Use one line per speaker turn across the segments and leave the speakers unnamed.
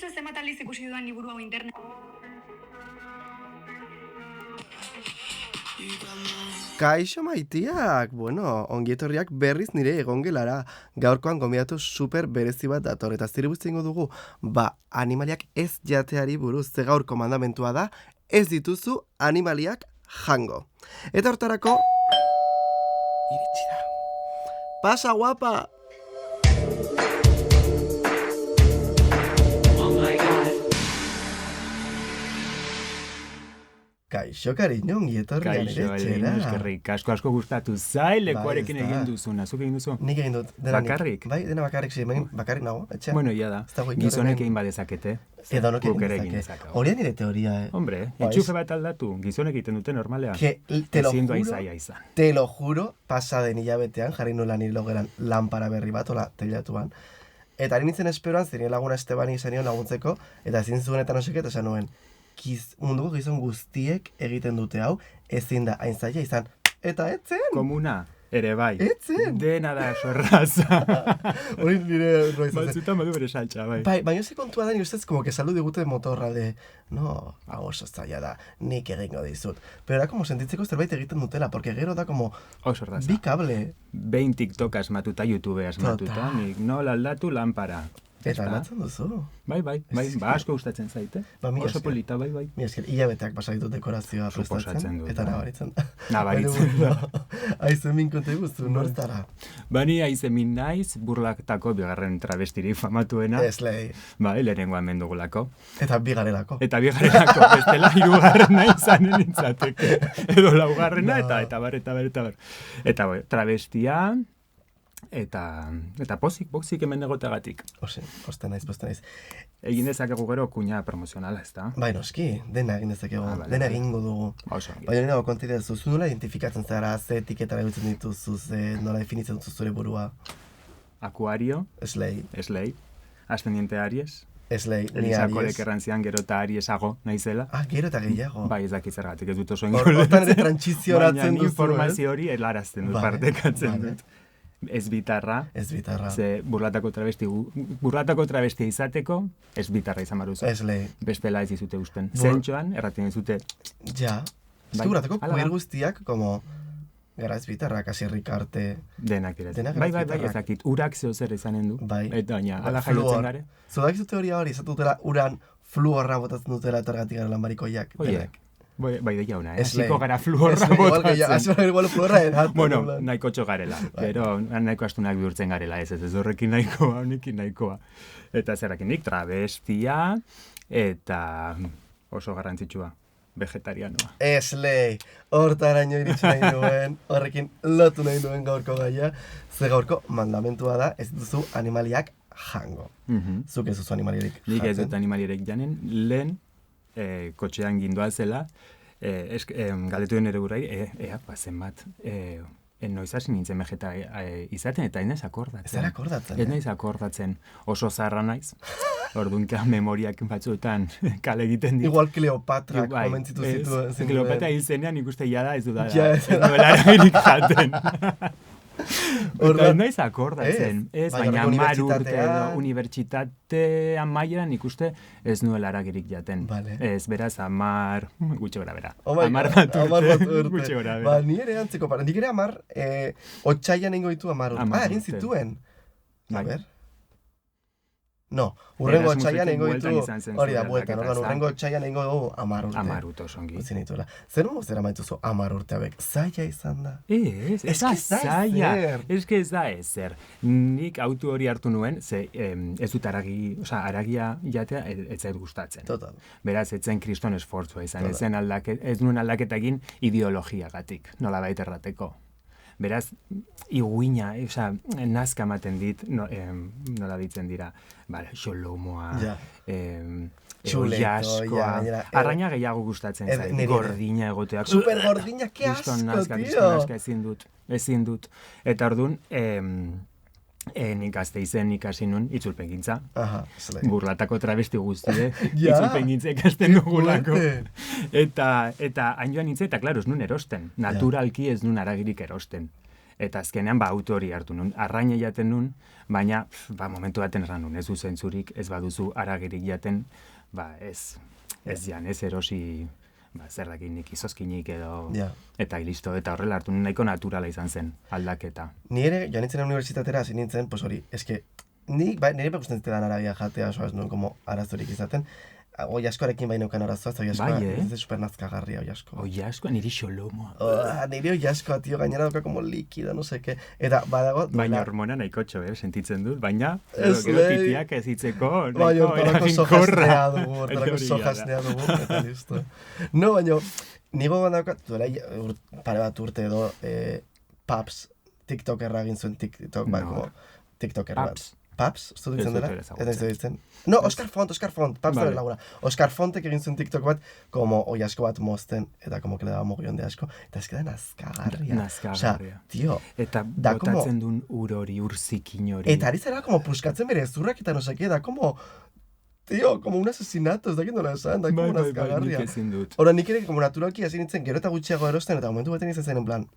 uste zenbat aldiz ikusi dudan liburu hau internet.
Kaixo maitiak, ongietorriak berriz nire egongelara. Gaurkoan gonbidatu super berezi bat dator, eta ziribuztengo dugu, animaliak ez jateari buruz, ze gaurko mandamentua da, ez dituzu animaliak jango. Eta hortarako, iritsi da. Pasa, guapa! Kaixo, cariño, ongietorria nire etxera.
Kaixo, eskerrik asko gustatu zai, lekuarekin egin duzuna. Zuk egin duzu?
Nik egin dut.
Bakarrik?
Bai, dena bakarrik, bakarrik nago, etxean.
Bueno, ia da. Gizonek egin badezakete.
Edonok egin dezake. Hori nire teoria,
Hombre, entxufe bat aldatu, gizonek egiten dute normalean.
Te lo juro, pasaden hilabetean, jarri nula nire logeran lanpara berri bat, ola, teilatuan. Eta harin nintzen esperoan, zenien laguna Estebani izan laguntzeko, eta ezin zuen eta noseket, esan nuen, munduko gizon guztiek egiten dute hau, ezin da hain zaila izan. Eta etzen!
Komuna, ere bai.
Etzen!
Dena da sorraza.
Hori nire roizatzen.
Batzutan badu bere saltza, bai.
Bai, baina ze kontua da, ni ustez, como que saldu digute motorra de, no, hau oso zaila da, nik egingo dizut. Pero da como sentitzeko zerbait egiten dutela, porque gero da como, bi kable.
Behin TikTok asmatuta, YouTube asmatuta, nik nola aldatu lanpara.
Eta aldatzen duzu.
Bai, asko gustatzen zaite. Oso polita, bai.
Mi esker, hilabeteak pasa ditut dekorazioa prestatzen, eta nabaritzen.
Nabaritzen da.
Aizen min konta guztu, nortara.
Bani aizen min naiz, burlaktako bigarren travestiri famatuena.
Eslei.
Bai, lehenengoan mendugulako.
Eta bigarelako.
Bestela hirugarrena izanen nintzateke. Edo laugarrena, eta bar. Eta travestia... Eta pozik hemen egotagatik.
Poste naiz.
Egin dezakegu gero kuña promozionala, ez da?
Bai, noski, dena egin dezakegu, dena egingo dugu. Baina nire kontidea zuzu nola identifikatzen zara, ze etiketara dutzen dituzu, nola definitzen duzu zure burua?
Akuario. Eslei. Ascendiente Aries.
Eslei, ni Aries.
Elisakolek errantzian gero eta Ariesago naizela.
Gero eta gehiago.
Bai, ez dakit zergatik, ez dut oso
Hortan ere trantzizionatzen duzu,
baina informazio hori helarazten dut, partekatzen dut. Ez bitarra. Ze burlatako travestia izateko, ez bitarra izan baruzu. Bestela ez izute usten. Zentxoan, erraten izute...
Ja. Ez du buratako kuir guztiak, como... Gara ez bitarra, kasi Rikarte...
Denak ere. Bai, ez dakit. Urak zeo zer izanen du.
Bai.
Eta baina, ala jaiotzen gare.
Zodak izute teoria hori, izatu dutela uran fluorra botatzen dutela etorgatik gara lanbarikoiak.
Oiek. Bai de jauna, hasiko gara fluorra botatzen.
Igual fluorra eratu.
Bueno, nahiko txo garela, pero nahiko astunak bihurtzen garela, ez horrekin nahikoa, honekin nahikoa. Eta zerrakin nik, travestia, eta oso garrantzitsua, vegetarianoa.
Eslei, hortaraino iritsi nahi duen, horrekin lotu nahi duen gaurko gaia, ze gaurko mandamentua da, ez duzu animaliak jango. Zuk ez duzu animaliarik jaten.
Nik ez dut animaliarik janen, lehen, kotxean gindoa zela, galdetu den ere gurai, bazen bat, noiz hasi nintzen vegeta izaten, eta ez naiz akordatzen.
Ez akordatzen,
Ez naiz akordatzen, oso zarra naiz, orduan memoriak batzuetan kale egiten dit.
Igual Kleopatra komentzitu zituen.
Kleopatra izenean ikuste jada ez dudala, ez duela eragirik jaten. Eta naiz akordatzen, baina 10 urte edo unibertsitatean mailan ikuste ez nuela aragirik jaten. Ez, beraz, 10, gutxe gora bera. 10 bat urte, gutxe gora bera.
Ni ere antzeko, nik ere 10, otxaian ingo ditu 10 urte. Egin zituen. A ber. No, urrengo otxaian ingo ditu, hori da, bueltan, urrengo otxaian ingo dugu 10 urte.
10 urte osongi.
Zer nugu zera maituzu 10 urte abek? Zaila izan da?
Ez da zaila. Ez da ezer. Nik autu hori hartu nuen, ze ez dut aragia jatea ez zait gustatzen.
Total.
Beraz, ez zen kriston esfortzua izan, ez nuen aldaketa egin ideologiagatik, nola baita errateko. Beraz, iguina, nazka ematen dit, nola ditzen dira, xolomoa, jaskoa, arraina gehiago gustatzen zait, gordina egoteak.
Super gordina, ke asko,
tio! Ezin dut. Eta orduan, nik Gasteizen ikasi nun itzulpengintza. Burlatako travesti guztie, itzulpengintza ikasten dugulako. Eta hain joan nintzen, eta klaro, ez nun erosten. Naturalki ez nun aragirik erosten. Eta azkenean, auto hori hartu nun, arraina jaten nun, baina, momentu baten erran nun, ez du zentzurik, ez baduzu aragirik jaten, ez jan, ez erosi, zer dakinik, izozkinik edo, eta listo, eta horrela hartu nun, nahiko naturala izan zen, aldaketa.
Ni ere, joan nintzen unibertsitatera, hasi nintzen, pues hori, eske, nire pekusten zitedan aragia jatea, soaz nuen, como arazorik izaten, oi askoarekin baino kan arazoa, oi askoa, ez de super nazkagarria, oi asko.
Oi askoa, niri xolomoa.
Niri oi askoa, tio, gainera doka como líquida, no seke. Eta, badago...
Baina hormona nahiko sentitzen dut, baina gero titiak ez hitzeko,
nahiko eraginkorra. Hortarako sojasnea dugu, eta listo. No, baina, nigo gandakoa, duela pare bat urte edo, Paps, TikTokerra egin zuen TikTok, TikToker bat. Paps, uste ditzen dela? Ez da ditzen. No, Oscar Font, Paps dara laguna. Oscar Fontek egin zuen TikTok bat, como oi asko bat mozten, eta como que le daba mogollon de asko, eta ez que da nazkagarria.
Nazkagarria.
Tio.
Eta botatzen duen ur hori, ur zikin hori.
Eta ari zera, como puskatzen bere zurrak eta no seke, da como... Tio, como un asesinato, ez dakit nola esan, da como nazkagarria.
Nik ezin dut.
Hora, nik ere, como naturalki hasi nintzen, gero eta gutxiago erosten, eta momentu baten izan zen, en plan,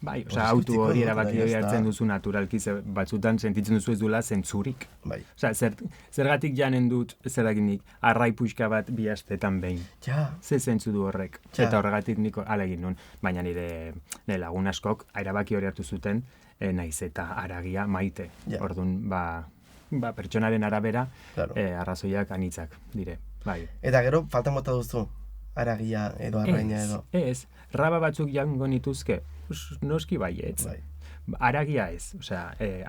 auto hori erabaki hori hartzen duzu naturalki, batzutan sentitzen duzu ez duela zentzurik. Zergatik janen dut, zeraginik, arrai puxka bat bi astetan behin. Ze zentzu du horrek. Eta horregatik niko ala egin nun. Baina nire lagun askok, erabaki hori hartu zuten, naiz eta aragia maite. Orduan, pertsonaren arabera, arrazoiak anitzak dire.
Eta gero, faltan bota duzu, aragia edo arraina edo.
Ez, raba batzuk jango nituzke, noski baietz. Aragia ez,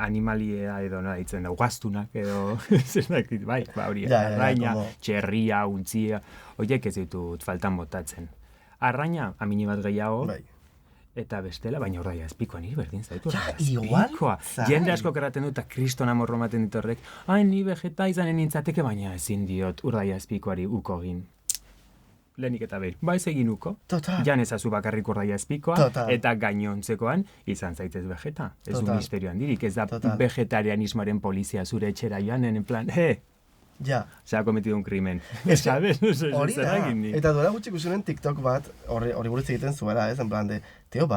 animalia edo nola ditzen da, ugaztunak edo, hori, arraina, txerria, untzia, horiek ez ditut faltan botatzen. Arraina, amini bat gehiago, eta bestela, baina urdaia espikoa niri berdin zaitu. Espikoa. Jende asko kerraten dut, eta kriston amorro maten ditorrek, ni vegeta izanen nintzateke, baina ezin diot urdaia espikoari uko egin. Lehenik eta behir, ez egin uko. Jan ezazu bakarrik urdaia espikoa, eta gainontzekoan izan zaitez vegeta. Ez du misterio handirik, ez da vegetarianismoaren polizia zure etxera joanen, en plan, se ha cometido un crimen. ¿Sabes?
Hori da. Eta duela gutxik usunen TikTok bat, hori buruz egiten zuela, ez, en plan de, teo,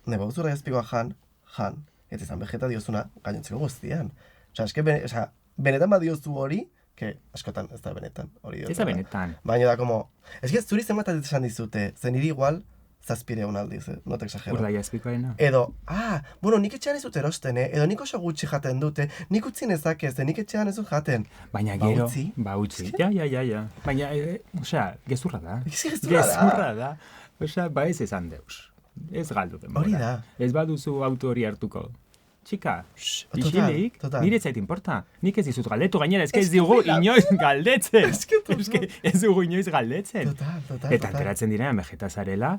nebo urdaia espikoa jan, eta izan vegeta diozuna gainontzeko guztian. Benetan badiozu hori, que askotan ez da benetan, hori dut.
Ez da benetan.
Baina da, como... Ez que zuri zenbat esan dizute, zen niri igual, 700 aldiz, no te exagero.
Urdaia espikoarena.
Edo, nik etxean ez dut erosten, edo nik oso gutxi jaten dute, nik utzi nezakez, nik etxean ez dut jaten.
Baina gero, utzi. Ja. Baina, gezurra da.
Gezurra
da. Ez esan deus. Ez galdu denbora.
Hori da. Ez
baduzu auto hori hartuko. Txika, isilik, nire zait importa. Nik ez dizut galdetu, gainera, ez dugu inoiz galdetzen. Ez dugu inoiz galdetzen. Eta enteratzen direan vegetazarela,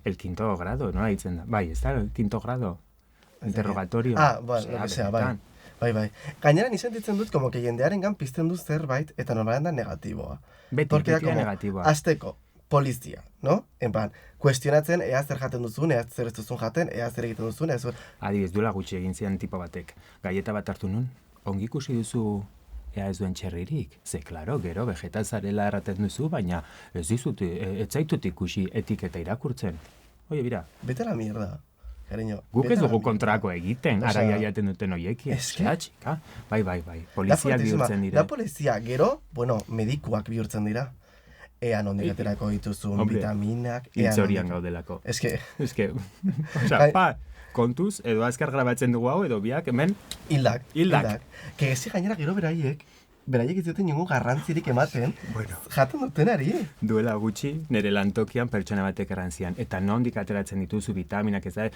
el quinto grado, nola ditzen da? Ez da, el quinto grado. Interrogatorio. Bai.
Gainera, nizan ditzen dut, como que jendearen gan pizten du zerbait, eta normalen da negatiboa.
Beti negatiboa.
Azteko, polizia, no? En plan, kuestionatzen, ea zer jaten duzun, ea zer ez duzun jaten, ea zer egiten duzun, ea zer...
Adibidez, duela gutxi egin zian tipo batek. Gaieta bat hartu nun, ongi ikusi duzu ea ez duen txerririk. Ze, klaro, gero, vegetazarela erraten duzu, baina ez zaitut ikusi etiketa irakurtzen. Oie, bira.
Bete la mierda, cariño.
Guk ez dugu kontrako egiten, araia jaten duten oiekin. Txika, bai. Poliziak bihurtzen dira.
Da polizia, gero, medikuak bihurtzen dira. Ean ondik aterako dituzun vitaminak.
Itzorian gaudelako.
Eske,
kontuz, edo azkar grabatzen dugu hau, edo biak, hemen...
Hildak. Que ezi gainera gero beraiek ez duten ningun garrantzirik ematen, jaten dutenari.
Duela gutxi, nire lantokian pertsona batek errantzian, eta nondik ateratzen dituzu vitaminak ez da,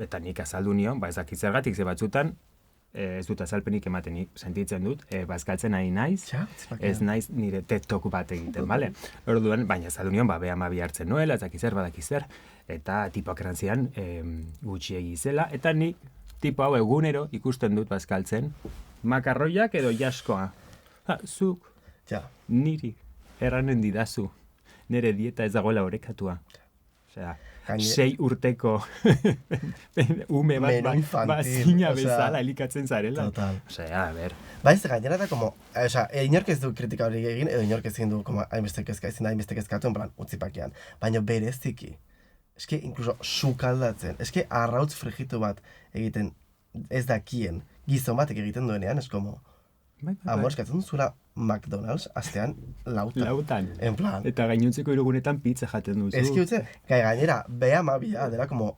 eta nik azaldu nion, ez dakit zergatik ze batzutan, ez dut azalpenik ematen, sentitzen dut, bazkaltzen ari naiz, ez naiz nire TikTok bat egiten, bale? Orduan, baina azaldu nion, beha mabi hartzen nuela, ez dakizer, eta tipoak erantzian gutxi egizela, eta ni tipo hau egunero ikusten dut bazkaltzen, makarroiak edo jaskoa. Zuk, niri, erranen didazu, nire dieta ez dagoela orekatua. Osea, 6 urteko ume bat zina bezala elikatzen zarela. Osea, a ber.
Ez gainera da, inork ez du kritika hori egin, edo inork ezin du hainbeste kezkatu, en plan, utzipakean. Baina bereziki, eske, incluso, sukaldatzen. Eske, arrautz frijitu bat egiten ez dakien gizon batek egiten duenean, es como, amor, eskatzen duzula McDonald's astean lautan. En plan.
Eta gainontzeko irugunetan pizza jaten duzu.
Eski utze, gainera, beha mabia, dela como,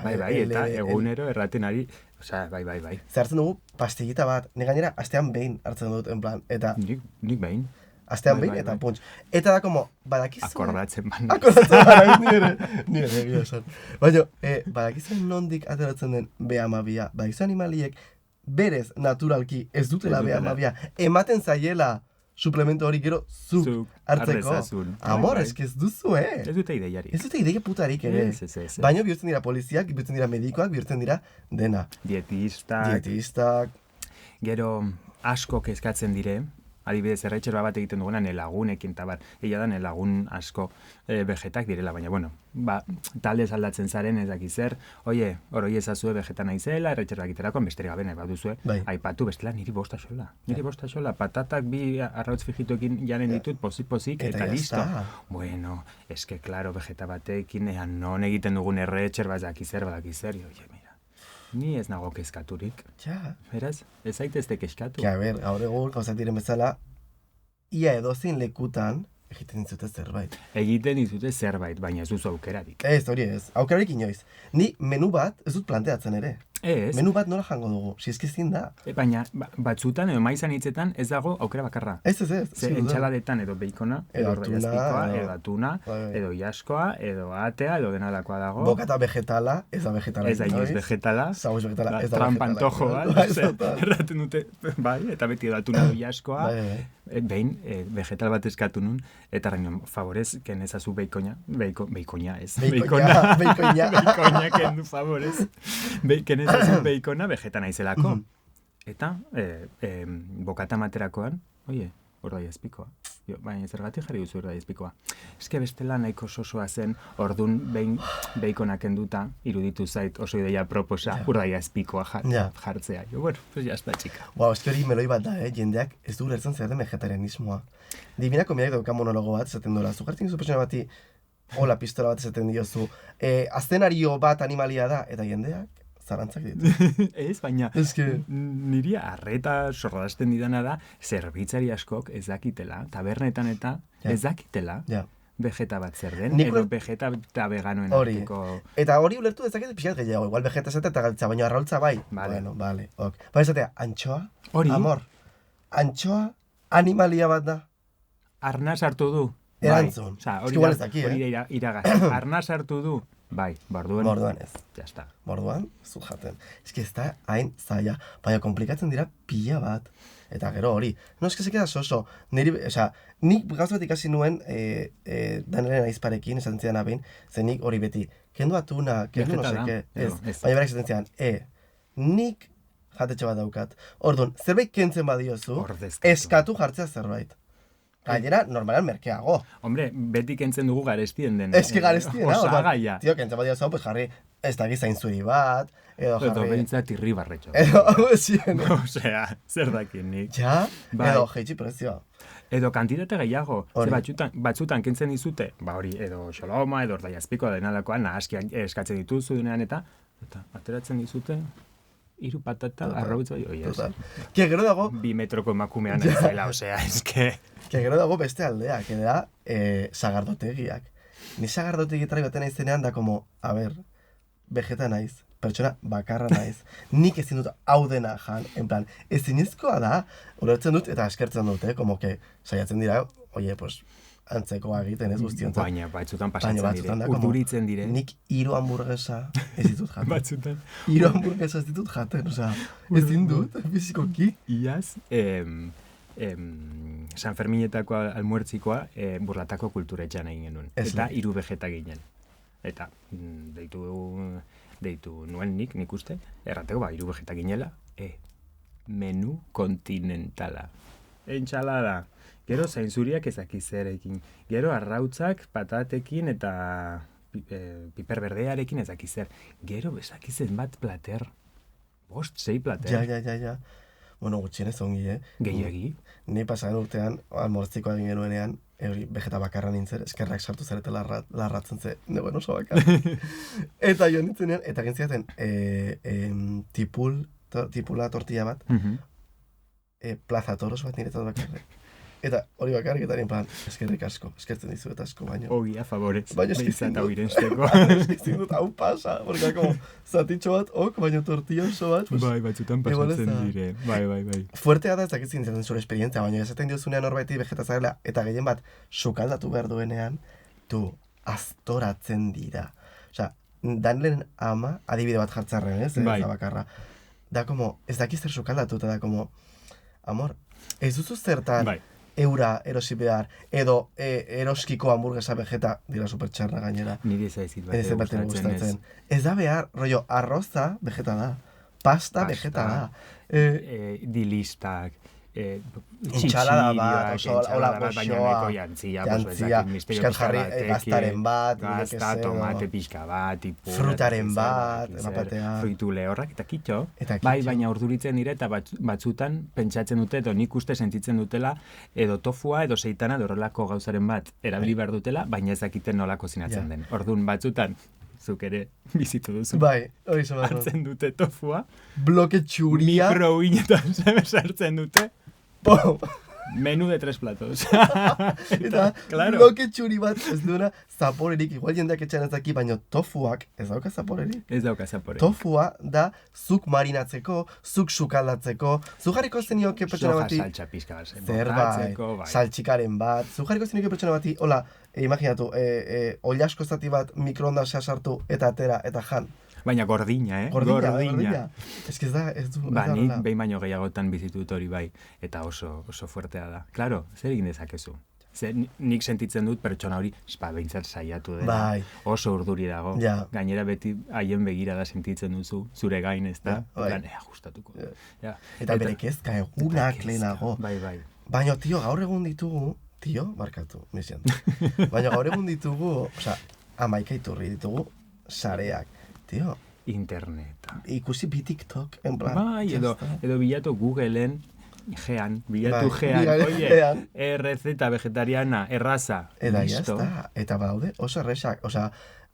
eta egunero erraten ari, osea, bai.
Zertzen dugu pastillita bat, ni gainera astean behin hartzen dut, en plan, eta...
Nik behin.
Astean behin, eta puntx. Eta da, como, badakizu...
Akordatzen
nire egia esan. Baina, badakizu nondik ateratzen den beha mabia, badakizu animaliek berez naturalki ez dutela beha mabia, ematen zaiela suplemento hori gero zuk hartzeko. Amor, eski ez duzu,
Ez dute ideiarik.
Ez dute ideia putarik ere.
Ez.
Baina bihurtzen dira poliziak, bihurtzen dira medikoak, bihurtzen dira dena. Dietistak.
Gero asko kezkatzen dire, adibidez, erretxerba bat egiten duguna nelagunekin, eta bar, egia da nelagun asko vegetak direla, baina, bueno, talde aldatzen zaren ez dakiz zer, oie, oroi ezazue vegeta naizela, erretxerba egiterakoan besterik gabe nahi baduzue, aipatu bestela niri bosta xola, patatak bi arrautz fijituekin janen ditut, pozik, eta listo. Bueno, eske, klaro, vegeta batekin, non egiten dugun erretxerba ez dakiz zer, oie, mira. Ni ez nago kezkaturik. Beraz, ez zaitezte kezkatu.
Gaur egun, gauzak diren bezala, ia edozein lekutan egiten dizute zerbait. Baina ez duzu aukerarik. Ez, hori ez. Aukerarik inoiz. Ni menu bat ez dut planteatzen ere.
Ez.
Menu bat nola jango dugu, ezin da.
Baina batzutan edo maizan hitzetan ez dago aukera bakarra.
Ez.
Entxaladetan edo beikona, edo arroiazpikoa, edo atuna, edo jaskoa, edo atea, edo denalakoa dago.
Bokata vegetala, ez da vegetala.
Ez da inoiz vegetala.
Zauz vegetala, ez da vegetala.
Trampantojo bat, erraten dute, bai, eta beti edo atuna edo jaskoa. Behin, vegetal bat eskatu nun, eta reino, favorez, ken ezazu beikoina, kendu favorez, ken ezazu beikona vegeta naizelako. Eta, bokata materakoan, oie, ordai ezpikoa. Baina zergatik jarri duzu ordai ezpikoa. Eske bestela nahiko sosoa zen, ordun behin beikona kenduta, iruditu zait oso ideia proposa, ordai ezpikoa jartzea. Bueno, pues ya está, chica.
Eske hori meloi bat da, jendeak ez du lertzen zer den vegetarianismoa. Divina Komediak dauka monologo bat, esaten dola, zu jartzen duzu persona bati, hola pistola bat esaten diozu, aztenario bat animalia da, eta jendeak, zarantzak ditu.
Ez, baina niri arreta sorrarazten didana da, zerbitzari askok ez dakitela, tabernetan eta ez dakitela, vegeta bat zer den, edo vegeta eta veganoen arteko...
Eta hori ulertu dezaket pixat gehiago, igual vegeta zeta eta galtza, baina arraultza bai. Bueno, vale, ok. Baina esatea, antxoa? Amor, antxoa animalia bat da?
Arnaz hartu du.
Erantzun.
Hori da iragaz. Arnaz hartu du. Bai,
Morduan ez.
Ya está.
Morduan, zu jaten. Ez da hain zaila, baina komplikatzen dira pila bat. Eta gero hori. No, ez que se queda soso. Nik gauz bat ikasi nuen Danielen aizparekin, esaten zidan abein, nik hori beti, kendu atuna, kendu no seke. Baina berak esaten zidan, nik jatetxe bat daukat. Orduan, zerbait kentzen badiozu, eskatu jartzea zerbait. Gainera, normalan merkeago.
Hombre, beti kentzen dugu garestien den.
Ez que garestien,
osagaia.
Tio, kentzen badiozu, pues jarri, ez da gizain zuri bat, edo jarri...
Edo behintzat irri barretxo. Osea, zer dakin nik.
Ja, edo jeitsi prezioa.
Edo kantitate gehiago. Batzutan kentzen dizute, hori, edo xoloma, edo ordaiazpikoa denalakoa, nahaski eskatzen dituzu denean eta ateratzen dizute... Iru patata, arrautz bai, oiez.
Gero dago...
2 metroko emakumean ez dela, osea, eske...
Gero dago beste aldea, que da sagardotegiak. Ni sagardotegietara baten naizenean da como, a ver, vegeta naiz, pertsona bakarra naiz, nik ezin dut hau dena jan, en plan, ezinezkoa da, ulertzen dut eta eskertzen dut, como que saiatzen dira, oie, pues, antzekoa egiten ez guztiontzat.
Baina batzutan pasatzen dire, urduritzen dire.
Nik 3 hamburguesa ez ditut jaten.
Batzutan.
3 hamburguesa ez ditut jaten, osea, ezin dut, fizikoki.
Iaz, San Ferminetako almuertzikoa burlatako kulturetxan egin genuen. Eta 3 vegeta ginen. Eta deitu nuen nik uste, errateko 3 vegeta ginela, menu kontinentala. Entxalada. Gero zainzuriak ezakizerekin. Gero arrautzak patatekin eta piper berdearekin ezakizer. Gero ezakizen bat plater. 5-6 plater.
Ja. Bueno, gutxienez ongi,
Gehiagi.
Ni pasaren urtean, almorzikoa egin genuenean, vegeta bakarra nintzen, eskerrak sartu zarete larratzen ze, negoen oso bakarra. Eta jo nintzenean, eta egin ziaten, tipula tortilla bat, plaza toros bat niretzat bakarra. Eta hori bakarrik eta nien plan, eskerrik asko, eskertzen dizu eta asko baino.
Ogia, favorez.
Baina eskizien dut. Eskizien dut, hau pasa, porque como zatitxo bat, baina tortilla oso bat.
Bai, batzutan pasatzen dire. Bai.
Fuertea da, ez dakit zintzen zure esperientzia, baina esaten diozunean norbaiti vegetazarela, eta gehien bat, sukaldatu behar duenean, aztoratzen dira. Osea, Danielen ama, adibide bat jartzarren, ez?
Bai.
Bakarra. Da, como, ez dakiz zer sukaldatu, eta da, como, amor, ez duzu zertan,
Bai.
eura erosi behar, edo eroskiko hamburguesa vegeta, dira supertxarra gainera.
Niri zaizit
bat gustatzen. Ez da behar, rollo, arroza vegeta da, pasta vegeta da.
Dilistak,
Intxalada bat, hola goxoa,
jantzia,
pixkat jarri gaztaren bat,
gazta, tomate pixka bat,
frutaren bat, emapatea.
Fruitu lehorrak eta kitxo.
Eta
Bai, baina urduritzen dire eta batzutan pentsatzen dute, edo nik uste sentitzen dutela, edo tofua, edo seitana, edo horrelako gauzaren bat erabili behar dutela, baina ez dakiten nola kozinatzen den. Orduan batzutan, zuk ere bizitu duzu.
Bai, hori zobat.
Hartzen dute tofua.
Bloke txuria.
Mikroinetan sartzen dute.
Pum!
Menú de 3 platos.
Eta bloke txuri bat ez duena zaporerik, igual jendeak etxan ez daki, baina tofuak ez dauka zaporerik.
Ez dauka zaporerik.
Tofua da zuk marinatzeko, zuk sukaldatzeko, zuk jarriko zenioke pertsona bati...
Soja saltxa pizka bat.
Zerbait, saltxikaren bat, zuk jarriko zenioke pertsona bati, hola, imaginatu, ollasko zati bat mikroondasea sartu eta atera eta jan.
Baina gordina,
Gordina. Ez que ez da, ez du...
Nik behin baino gehiagotan bizitut hori bai, eta oso fuertea da. Claro, zer egin dezakezu? Nik sentitzen dut pertsona hori, behintzat saiatu dela.
Bai.
Oso urduri dago.
Ja.
Gainera beti haien begirada sentitzen duzu, zure gain, ez da?
Bai.
Gustatuko.
Ja. Eta bere kezka egunak lehenago.
Bai.
Baina, tio, gaur egun ditugu, barkatu, misian. Baina gaur egun ditugu, amaika iturri ditugu, sareak. Tio.
Interneta.
Ikusi bi TikTok, en plan.
Bai, edo bilatu Googleen, bilatu receta vegetariana, erraza.
Eta jazta, eta badaude oso erresak,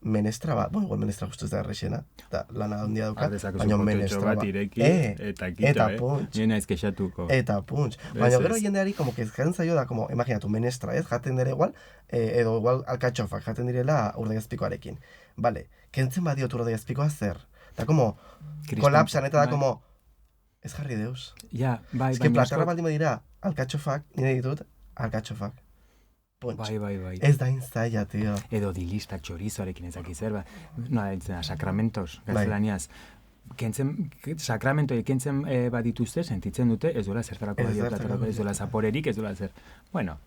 menestra bat, igual menestra justu ez da errexena, eta lana handia daukat, baina menestra bat. Eta punch.
Nena ez kexatuko.
Eta punch. Baina gero jendeari, como que jaten zaio da, como, imaginatu, menestra, ez, jaten dira igual, edo igual alkatxofak jaten direla urdaiazpikoarekin. Vale, kentzen badiot urdaiazpikoa zer? Da, como, kolapsan, eta da, como, ez jarri deus.
Ja, bai,
baina... Ez que platarra baldin badira, alkatxofak, nire ditut, alkatxofak.
Bai.
Ez da inzaila, tio.
Edo dilistak txorizoarekin ezak izerba. Noa ditzen, sakramentos, gaztelaniaz. Sakramentoi kentzen badituzte, sentitzen dute, ez duela zertarako badio platarako, ez duela zaporerik, ez duela zer. Bueno,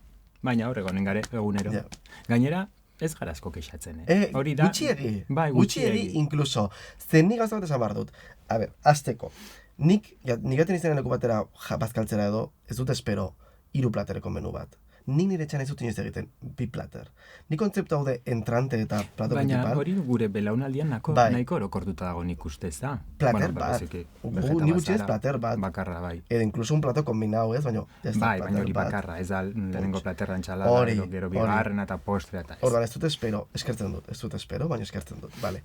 baina horrego nengare egunero. Gainera, ez garazko kexatzen, Hori da...
Gutxiegi.
Bai,
gutxiegi, incluso. Zen nik gauza bat esan behar dut. A ber, azteko. Nik gaten izan leku batera bazkaltzera edo, ez dut espero 3 platereko menu bat. Nik nire txan ez dut inoiz egiten 2 plater. Nik kontzeptu hau de entrante eta plato principal.
Baina hori gure belaunaldian nahiko orokortuta dago nik uste ez da.
Plater bat. Ni gutxi ez plater bat.
Bakarra, bai.
Edo incluso un plato kombinau ez, baina...
Bai, baina hori bakarra. Ez da lehenengo platerra entxalada, gero bigarren eta postrea eta ez.
Ordan ez dut espero, eskertzen dut. Ez dut espero, baina eskertzen dut. Vale.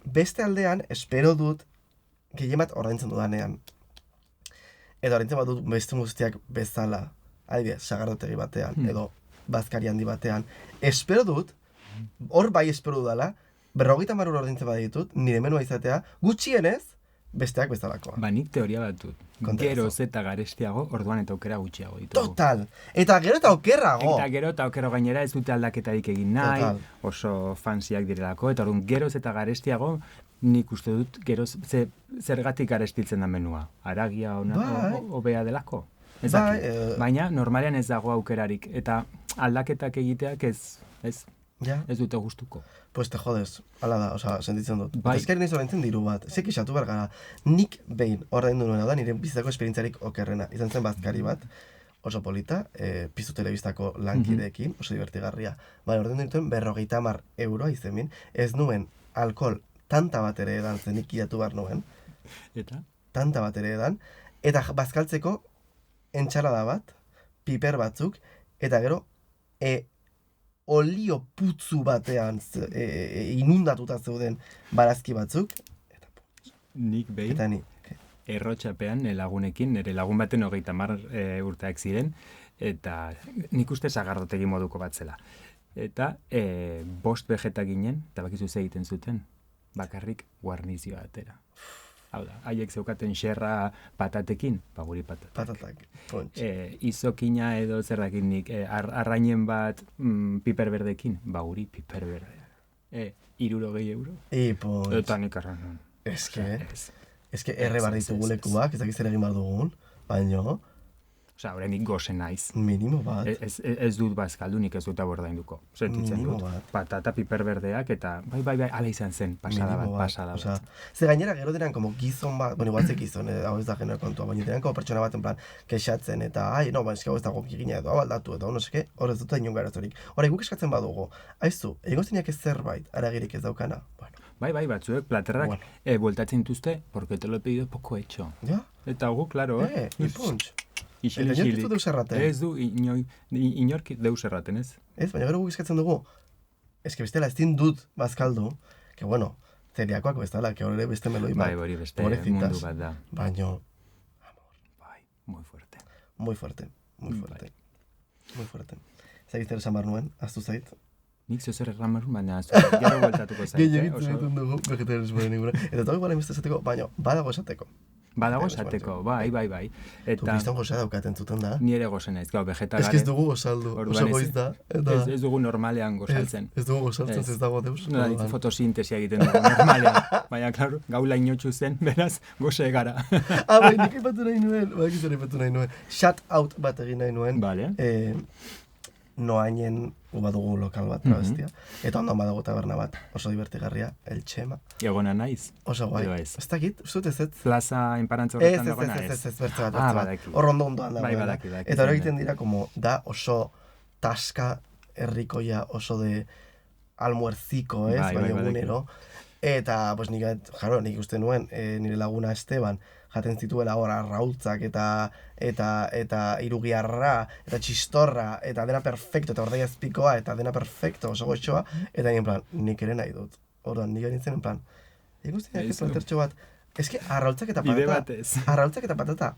Beste aldean, espero dut gehien bat ordaintzen dudanean. Edo ordaintzen bat dut beste guztiak bezala. Adibidez, sagardotegi batean, edo bazkari handi batean. Espero dut, hor bai espero dudala, 50 € ordintzen baditut, nire menua izatea, gutxienez, besteak bezalakoa.
Nik teoria bat dut. Geroz eta garestiago, orduan eta aukera gutxiago ditugu.
Total! Eta gero eta aukerrago!
Eta gero eta aukero gainera ez dute aldaketarik egin nahi, oso fansiak direlako, eta orduan geroz eta garestiago, nik uste dut geroz zergatik garestitzen da menua. Aragia hobea delako. Baina normalean ez dago aukerarik, eta aldaketak egiteak ez dute gustuko.
Pues te jodes, ala da, sentitzen dut. Eta ezkari nahiz oraintzen diru bat, zek isatu behar gara. Nik behin ordaindu nuena da, nire bizitzako esperientziarik okerrena. Izan zen bazkari bat, oso polita, Piztu Telebistako lankideekin, oso divertigarria. Baina ordaindu nituen 50 € izemin, ez nuen alkohol tanta bat ere edan, zenik iatu behar nuen.
Eta?
Tanta bat ere edan, eta bazkaltzeko entxalada bat, piper batzuk, eta gero olio putzu batean inundatuta zeuden barazki batzuk.
Nik behin,
Eta ni.
errotxapean lagunekin, nire lagun baten 30 urteak ziren, eta nik uste sagardotegi moduko bat zela. Eta 5 vegeta ginen, eta bakizu ze egiten zuten, bakarrik guarnizioa atera. Hau da, haiek zeukaten xerra patatekin, guri patatak.
Patatak, pontx.
Izokina edo zerrakin nik, arrainen bat piper berdekin, guri piper berdea. 60 euro.
Pontx.
Eta nik arran.
Eske erre bar ditugu lekuak, ez dakiz ere egin bar dugun, baino...
Osa, horrenik goze naiz.
Minimo bat.
Ez dut bazkaldunik ez dut abordainduko. Sentitzen dut. Patata piper berdeak eta bai, ala izan zen, pasada bat.
Ze gainera gero diran como gizon bat, bueno, igual ze gizon, hau ez da genero kontua, baina diran como pertsona bat en plan, kexatzen eta, eski hau ez dago gigina edo, hau aldatu edo, no seke, hor ez dut inon garazorik. Hora, guk eskatzen badugu, aizu, egingo zinak ez zerbait, aragirik ez daukana, bueno.
Bai, batzuek, platerrak bueltatzen dituzte, porque te lo he pedido poco hecho.
Ja?
Eta gu, claro,
ipuntx.
Eta
inork ez du deus erraten.
Ez du, inork deus erraten, ez?
Ez, baina gero guk eskatzen dugu, eske bestela ez dut bazkaldu, que bueno, zeriakoak bestela, que hori beste meloi bat.
Bai, hori beste mundu bat da.
Baino,
bai, muy fuerte.
Muy fuerte. Zagizte esan bar nuen, aztu zait.
Nik zozer erran barun, baina gero bueltatuko zait.
Gehiagin zaitun dugu, vegetarianismoaren ingura. Eta toki bala emezte esateko, baina badago esateko.
Badago esateko, bai.
Tu bizton gozea daukaten zuten da.
Ni ere gozen naiz, gau, vegetagaren.
Ez dugu gozaldu, oso goiz da.
Ez dugu normalean gozaltzen.
Ez dugu gozaltzen, ez dago deus.
Fotosintesia egiten dugu normalean. Baina, klaro, gaula inotxu zen, beraz, goze gara.
Bai, nik ipatu nahi nuen. Shut out bat egin nahi nuen.
Vale.
Noainen badugu lokal bat, travestia. Eta ondoan badago taberna bat, oso divertigarria, El Txema.
Egona naiz?
Oso guai. Ez dakit, uste ez.
Plaza enparantza horretan dagoena ez?
Ez, bertze bat. Hor ondoan dagoena.
Bai, badaki.
Eta hori egiten dira, da oso taska herrikoia, oso de almuerziko, ez? Baina egunero. Eta, pues nik uste nuen, nire laguna Esteban, jaten zituela hor arrautzak eta irugiarra, eta txistorra, eta dena perfecto, eta ordaia azpikoa, eta dena perfecto, oso goxoa, eta nien plan, nik ere nahi dut. Orduan, nik nintzen en plan, ikusten ez platertxo bat, eske arrautzak eta patata,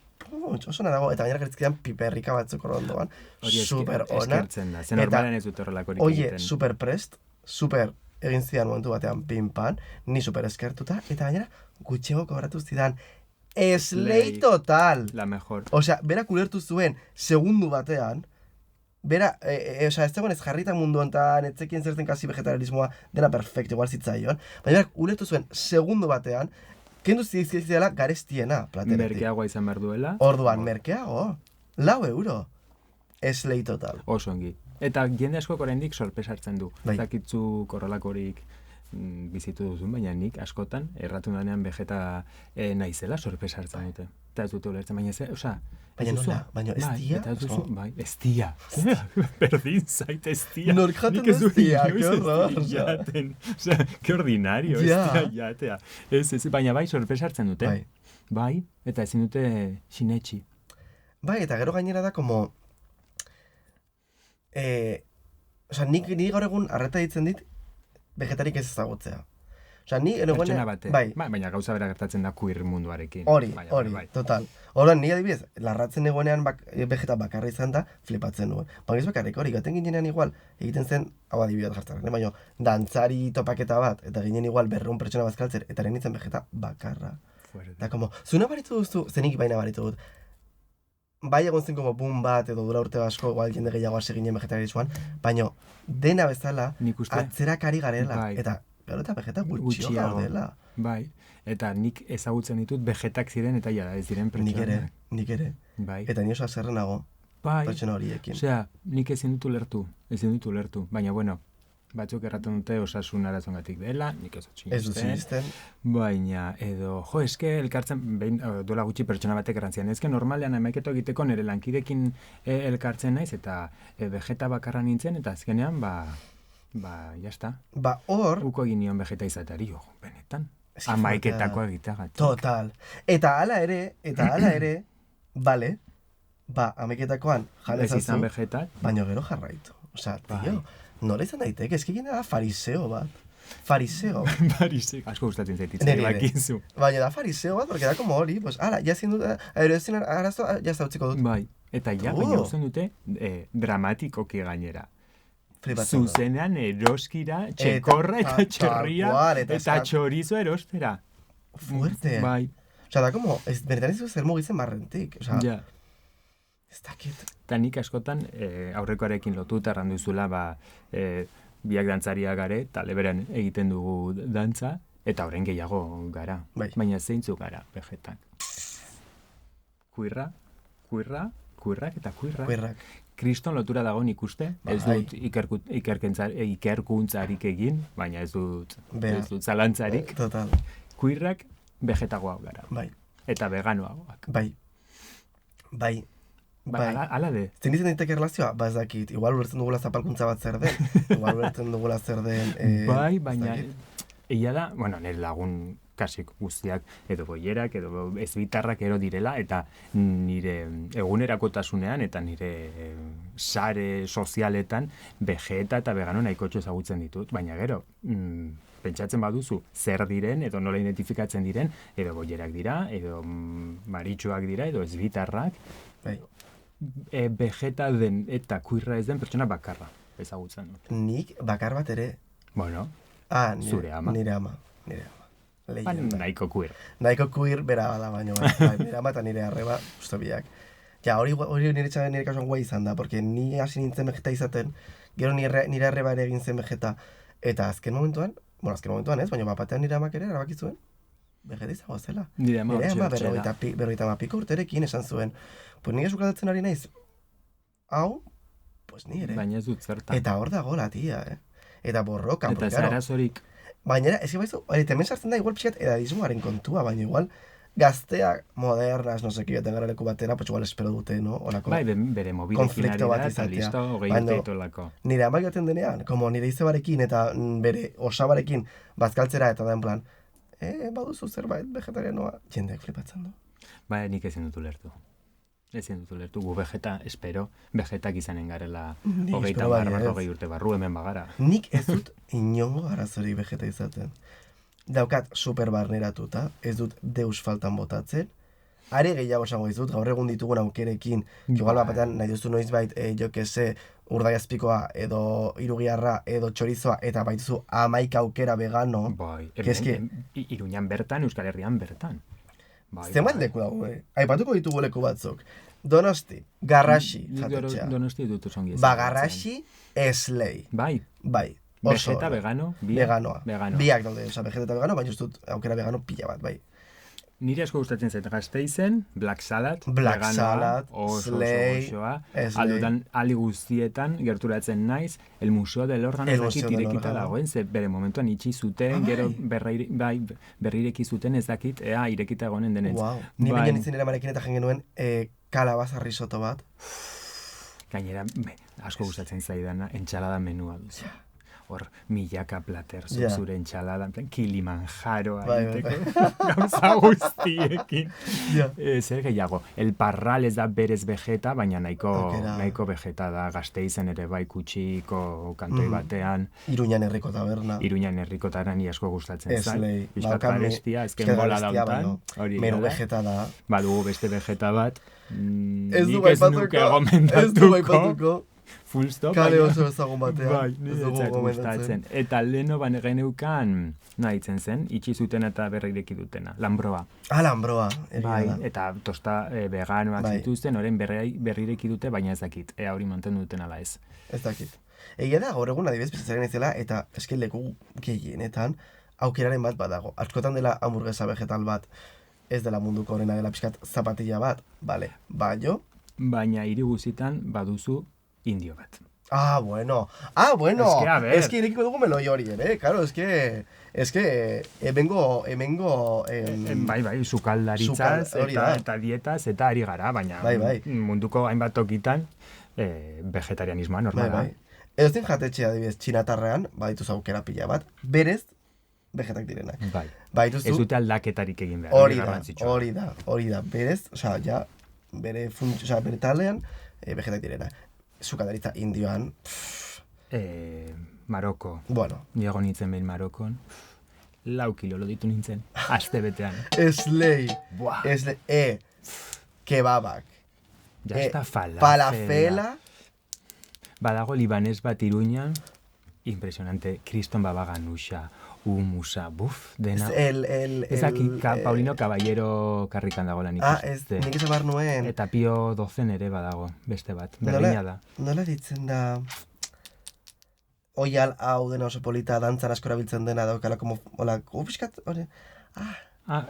oso nadago, eta baina gertzkidan piperrika batzuk hor ondoan, super ona.
Eskertzen da, zen normalen ez dut horrelakorik egiten.
Oie, super prest, super egin zidan momentu batean pin-pan, ni super eskertuta, eta baina gutxego kobratu zidan, eslei total.
La mejor.
Osea, berak ulertu zuen, segundu batean, bera, ez zegoen ez jarrita mundu honetan, etzekien zertzen kasi vegetarianismoa, dena perfecto, igual zitzaion, baina berak ulertu zuen, segundu batean, kendu zidela garestiena plateretik.
Merkeagoa izan behar duela.
Orduan, merkeago, 4 euro. Eslei total.
Oso ongi. Eta jende asko oraindik sorpresartzen du. Zakitzu korrelakorik bizitu duzun, baina nik askotan erratu danean vegeta naizela sorpresartzen dute. Eta ez dute ulertzen, baina
baina nola, baina ez dia?
Bai, ez dia. Berdin zait ez dia.
Nork jaten ez dia, que horror.
Que ordinario, ez dia jatea. Ez, baina bai sorpresartzen dute. Bai, eta ezin dute sinetxi.
Bai, eta gero gainera da, como... nik gaur egun arreta ditzen dit vegetarik ez ezagutzea.
Pertsona bate. Baina gauza bera gertatzen da queer munduarekin.
Hori, total. Horren, ni adibidez, larratzen egonean vegeta bakarra izan da, flipatzen nuen. Baina ez bakarrik hori, gaten ginean igual, egiten zen, hau adibidez jartzen, baina dantzari topaketa bat, eta ginen igual 200 pertsona bazkaltzen, eta nintzen vegeta bakarra. Eta como, zuna baritu duzu, zenik baina baritu dut, bai egon zen como boom bat edo dura urte asko igual jende gehiago hasi ginen vegetarianismoan, baina dena bezala atzerak ari garela, eta gero eta vegeta gutxio gaudela.
Bai, eta nik ezagutzen ditut vegetak ziren eta jara ez diren pertsonak.
Nik ere.
Bai.
Eta ni oso haserrenago pertsona horiekin.
Osea, nik ezin dut ulertu, baina bueno, batzuk erraten dute osasun arazongatik dela, nik ez
dut
baina edo, eske elkartzen, duela gutxi pertsona batek errantzian, ezke normalean amaiketo egiteko nire lankidekin elkartzen naiz, eta vegeta bakarra nintzen, eta azkenean, jazta.
Hor...
Uko egin nion vegeta izatari, benetan. Amaiketako egiteagatik.
Total. Eta hala ere, bale, ameketakoan jan
Ez izan
ezazu,
vegetal.
baina gero jarraitu. Osea, tio, nola izan daiteke, eski gine da fariseo bat. Fariseo.
Fariseo. Asko gustatzen zaititzen, bakizu.
Baina da fariseo bat, porque da como hori, pues, ara, ya ezin dut, ezin arazo, ya está utziko dut.
Bai, eta ja, baina usten dute dramatikoki gainera. Zuzenean eroskira, txekorra eta txorria, eta txorizo erostera.
Fuerte.
Bai.
Osea, da como, benetan ez zer mugitzen marrentik. Osea,
ja.
Ez dakit.
Eta nik askotan aurrekoarekin lotuta erranduzula, biak dantzariak gare, eta leberan egiten dugu dantza, eta orain gehiago gara.
Bai.
Baina zeintzuk gara, vegetak. Kuirrak eta kuirrak.
Kuirrak.
Kriston lotura dago nik uste, ez dut ikerkuntzarik egin, baina ez dut zalantzarik.
Total.
Kuirrak vegetagoak gara.
Bai.
Eta veganoagoak.
Bai.
Ala de.
Zein izan daiteke erlazioa? Ez dakit. Igual ulertzen dugula zapalkuntza bat zer den. Igual ulertzen dugula zer den...
Bai, baina... Egia da, bueno, nire lagun kasik guztiak, edo boierak, edo ezbitarrak ero direla, eta nire egunerakotasunean, eta nire sare sozialetan, vegeta eta vegano nahikotxo ezagutzen ditut. Baina gero, pentsatzen baduzu, zer diren, edo nola identifikatzen diren, edo boierak dira, edo maritxoak dira, edo ezbitarrak, vegeta den eta kuirra ez den pertsona bakarra ezagutzen dut.
Nik bakar bat ere.
Bueno, zure ama.
Nire ama.
Nahiko kuir.
Nahiko kuir bera bada baino. Nire ama eta nire arreba, usto biak. Ja, hori nire kasuan guai izan da, porque ni hasi nintzen vegeta izaten, gero nire arreba ere egin zen vegeta, eta azken momentuan ez, baina bapatean nire amak ere erabaki zuen, vegeta izango zela.
Nire ama
berroita mapiko urterekin esan zuen. Pues nire sukaldatzen ari naiz, hau, pues nire.
Baina ez dut zertan.
Eta hor dago la tia, Eta borrokan.
Eta zarazorik.
Baina, ez baizu, temen sartzen da igual pixat edadismoaren kontua, baina igual gazteak modernas, no seki, beten garaleku batera, pues igual espero dute, no? Olako
bai, bere mobilekin ari da, eta listo, hogei urte ditolako.
Nire amak joaten denean, como nire izebarekin eta bere osabarekin bazkaltzera, eta da en plan, baduzu zerbait vegetarianoa, jendeak flipatzen du.
Bai, nik ezin dut ulertu. Gu vegeta, espero, vegetak izanen garela hogeita barra, hogei urte barru hemen bagara.
Nik ez dut inongo arazori vegeta izaten. Daukat super barneratuta, ez dut deus faltan botatzen. Are gehiago esango dizut, gaur egun ditugun aukerekin, igual batean nahi duzu noizbait, jo kese, urdaiazpikoa, edo irugiarra, edo txorizoa, eta baituzu 11 aukera vegano.
Bai, Iruñan bertan, Euskal Herrian bertan.
Zenbat leku dago, aipatuko ditugu leku batzuk. Donosti, Garraxi, jatetxea.
Donosti dut zongi.
Garraxi, Eslei.
Bai. Vegeta, vegano,
veganoa.
Vegano.
Biak daude, vegeta eta vegano, baina ez dut aukera vegano pila bat, bai.
Nire asko gustatzen zait Gasteizen, Black Salad,
Slay,
aldudan ali guztietan gerturatzen naiz, el Museo del Órgano ezakit irekita dagoen, ze bere momentuan itxi zuten, gero berrireki zuten ezakit, irekita egonen denetz.
Wow, ni baina nintzen eramarekin eta jengenuen kalabaza risotto bat.
Gainera, asko gustatzen zaidana, entxalada menua duzu. Hor, milaka plater, zure entxalada, Kilimanjaro, gauza guztiekin. Zer gehiago, el parral ez da berez vegeta, baina nahiko vegeta da, Gasteizen ere bai kutsiko kantoi batean.
Iruñan herriko taberna.
Iruñan herriko taberna ni asko gustatzen zain.
Eslei.
Bizkat garestia, ezken bola dautan.
Menu vegeta da.
Badugu beste vegeta bat.
Ez du baipatuko.
Full stop.
Kale oso ezagun batean.
Bai, nire gustatzen. Eta leheno geneukan, nahitzen zen, itxi zuten eta berrireki dutena. Lambroa.
Lambroa.
Bai, eta tosta veganoak zituzten, orain berrireki dute, baina ez dakit. Hori mantendu duten ala ez.
Ez dakit. Egia da, gaur egun adibidez bizitzaren izela, eta eski leku gehienetan aukeraren bat badago. Askotan dela hamburguesa vegetal bat, ez dela munduko horrena dela pixkat zapatilla bat, bale, baina
hiri guzitan baduzu indio bat.
Bueno.
Es
que irekiko dugu meloi hori ere, claro, es que hemengo
bai, sukaldaritzaz eta dietaz eta ari gara, baina munduko hainbat tokitan vegetarianismoa normala.
Ez din jatetxea adibidez txinatarrean, badituz aukera pila bat, berez vegetak direnak.
Bai. Ez dute aldaketarik egin behar.
Hori da, berez, osea, ja bere talean, vegetak direna. Sukaldaritza Indioan,
Maroko.
Bueno.
Niego nintzen behin Marokon. 4 kilo lo ditu nintzen. Aste betean.
Eslei.
Buah.
Kebabak.
Ja está
falafela.
Badago libanez bat Iruñan. Impresionante. Kriston baba ganuxa. Humusa. Buf, dena. Ez aquí, Paulino Caballero karrikan dago lan ikuste.
Nik esabar nuen.
Eta Pio 12 ere badago, beste bat. Berdina da.
Nola ditzen da... Oial hau dena oso polita, dantzan asko erabiltzen dena, daukala, como, hola, piskat, hori...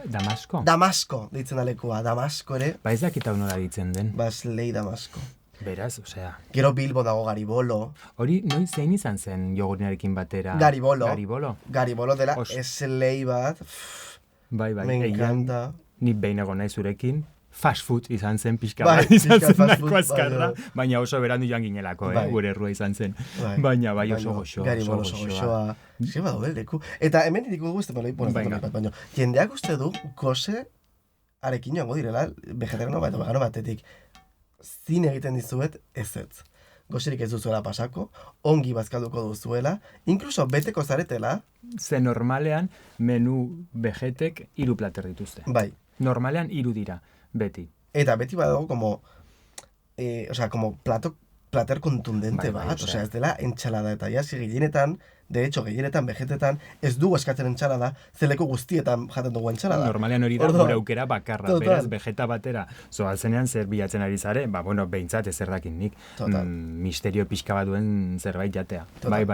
Damasko?
Damasko, ditzen da lekua, Damasko ere.
Ba ez dakitau nola ditzen den.
Baslei Damasko.
Beraz, osea...
Gero Bilbo dago Garibolo.
Hori, noiz zein izan zen jogurinarekin batera?
Garibolo.
Garibolo
dela eslei bat.
Bai.
Me encanta.
Ni behin egon nahi zurekin. Fast food izan zen pixka bat izan zen nahiko azkarra. Baina oso berandu joan ginelako, gure errua izan zen. Baina bai oso goxoa.
Garibolo oso goxoa. Zer badu beldeku. Eta hemen ditik dugu ez baina jendeak uste du goze arekin joango direla vegetariano bat, vegano batetik. Zin egiten dizuet ezetz. Gozerik ez duzuela pasako, ongi bazkalduko duzuela, inkluso beteko zaretela.
Ze normalean menu vegetek 3 plater dituzte.
Bai.
Normalean 3 dira, beti.
Eta beti badago como plater kontundente bat, ez dela entxalada eta jasi gehienetan, de hecho, gehienetan, vegetetan, ez dugu eskatzen entxalada, zeleko guztietan jaten dugu entxalada.
Normalean hori da gure aukera bakarra, beraz, vegeta batera. Zoazenean zer bilatzen ari zare, behintzat ez dakin nik. Misterio pixka bat duen zerbait jatea. Bai.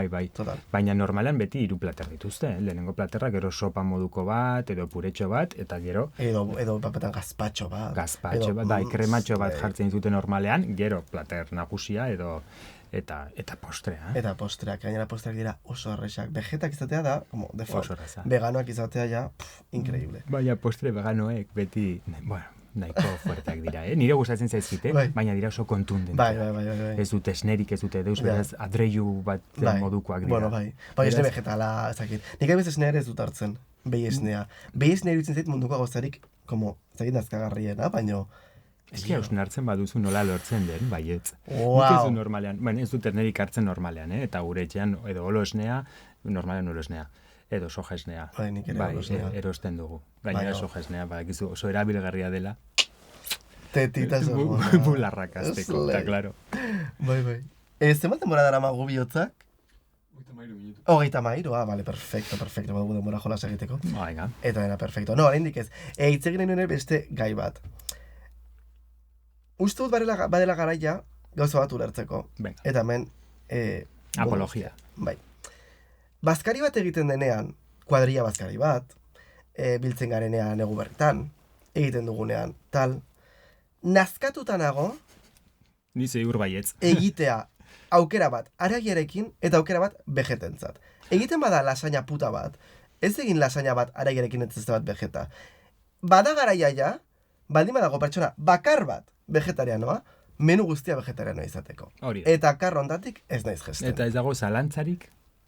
Baina normalean beti 3 plater dituzte. Lehenengo platerra, gero sopa moduko bat, edo puretxo bat, eta gero...
Edo papetan gazpatxo bat.
Gazpatxo bat, bai, krematxo bat jartzen ditute normalean, gero plater nagusia, edo... Eta postrea. Eta
postreak, gainera postreak dira oso arrexak. Vegetak izatea da, como default. Veganoak izatea ja, increíble.
Baina postre veganoek beti, nahiko fuerteak dira, Nire gustatzen zaizkite, baina dira oso kontundente.
Bai.
Ez dute esnerik, ez dute deus, beraz, adreiu bat modukoak dira.
Bueno, bai. Esne vegetala, ezakit. Nik abez esnea ere ez dut hartzen, behi esnea. Behi esnea iruditzen zait munduko gauzarik, como, ezakit nazkagarriena, baina...
Eski hausun hartzen baduzu nola lortzen den, baietz. Nik ez du normalean, ez dut ernerik hartzen normalean, eta gure etxean edo olo esnea, normalean olo esnea, edo soja esnea.
Bai,
erosten dugu. Gainera soja esnea, badakizu oso erabilgarria dela.
Tetita zo.
Bularrak azteko, eta klaro.
Bai. Zenbat denbora dara magu bihotzak? 33, vale, perfecto, badugu denbora jolas egiteko. Eta dena, perfecto. No, oraindik ez. Itzegin nahi nuen beste gai bat. Uste dut badela garaia gauza bat ulertzeko. Eta hemen...
Apologia.
Bai. Bazkari bat egiten denean, kuadrilla bazkari bat, biltzen garenean egu bertan, egiten dugunean, tal, nazkatutanago...
Nize urbaietz.
Egitea aukera bat aragiarekin eta aukera bat vegetentzat. Egiten bada lasaina puta bat, ez egin lasaina bat aragiarekin ez bat vegeta. Bada garaia ja, baldin badago pertsona bakar bat, vegetarianoa, menu guztia vegetarianoa izateko. Eta karro ondatik ez naiz gesten.
Eta ez dago zalantzarik,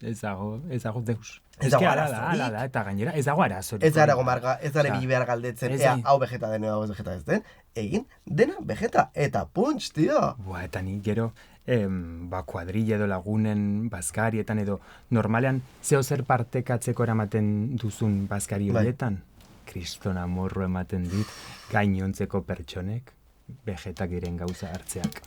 ez dago deus. Ez dago arazorik. Eta gainera, ez dago arazorik.
Ez dago marga, ez dago bi behar galdetzen, hau vegeta den, hau ez vegeta ez den. Egin, dena vegeta. Eta puntz, tio.
Eta ni gero, kuadrilla edo lagunen bazkarietan edo, normalean, zeo zer partekatzeko eramaten duzun bazkari horietan? Kriston amorro ematen dit, gainontzeko pertsonek. Vegetak diren gauza hartzeak.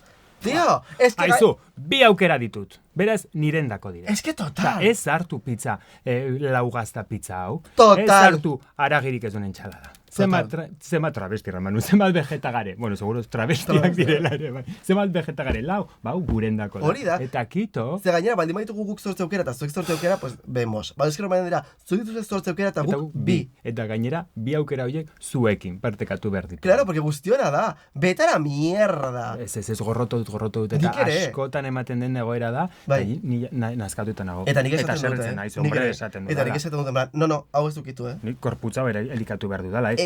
Tio, eske...
Aizu, bi aukera ditut. Beraz, nirendako dira.
Eske total.
Ez hartu pizza, laugazta pizza hau.
Total.
Ez hartu aragirik ez duen entxalada. Zema travesti, Ramanu, zema vegeta gare. Bueno, seguro travestiak direla ere, bai. Zema vegeta gare, bau, gurendako da.
Hori da.
Eta kito...
Ze gainera, baldin maitugu guk zortze aukera eta zuek zortze aukera, pues, vemos. Baldizkero maien dira, zuek dituzte zortze aukera eta guk bi.
Eta gainera, bi aukera horiek zuekin, partekatu behar ditu.
Claro, porque guztiona da. Betara mierda.
Ez, gorroto dut. Eta askotan ematen den egoera da, ni nazkatuetan nago.
Eta nik esaten
dut.
Eta nik esaten dut, no, hau ez dukitu,
Nik korputza bera elikatu behar dudala,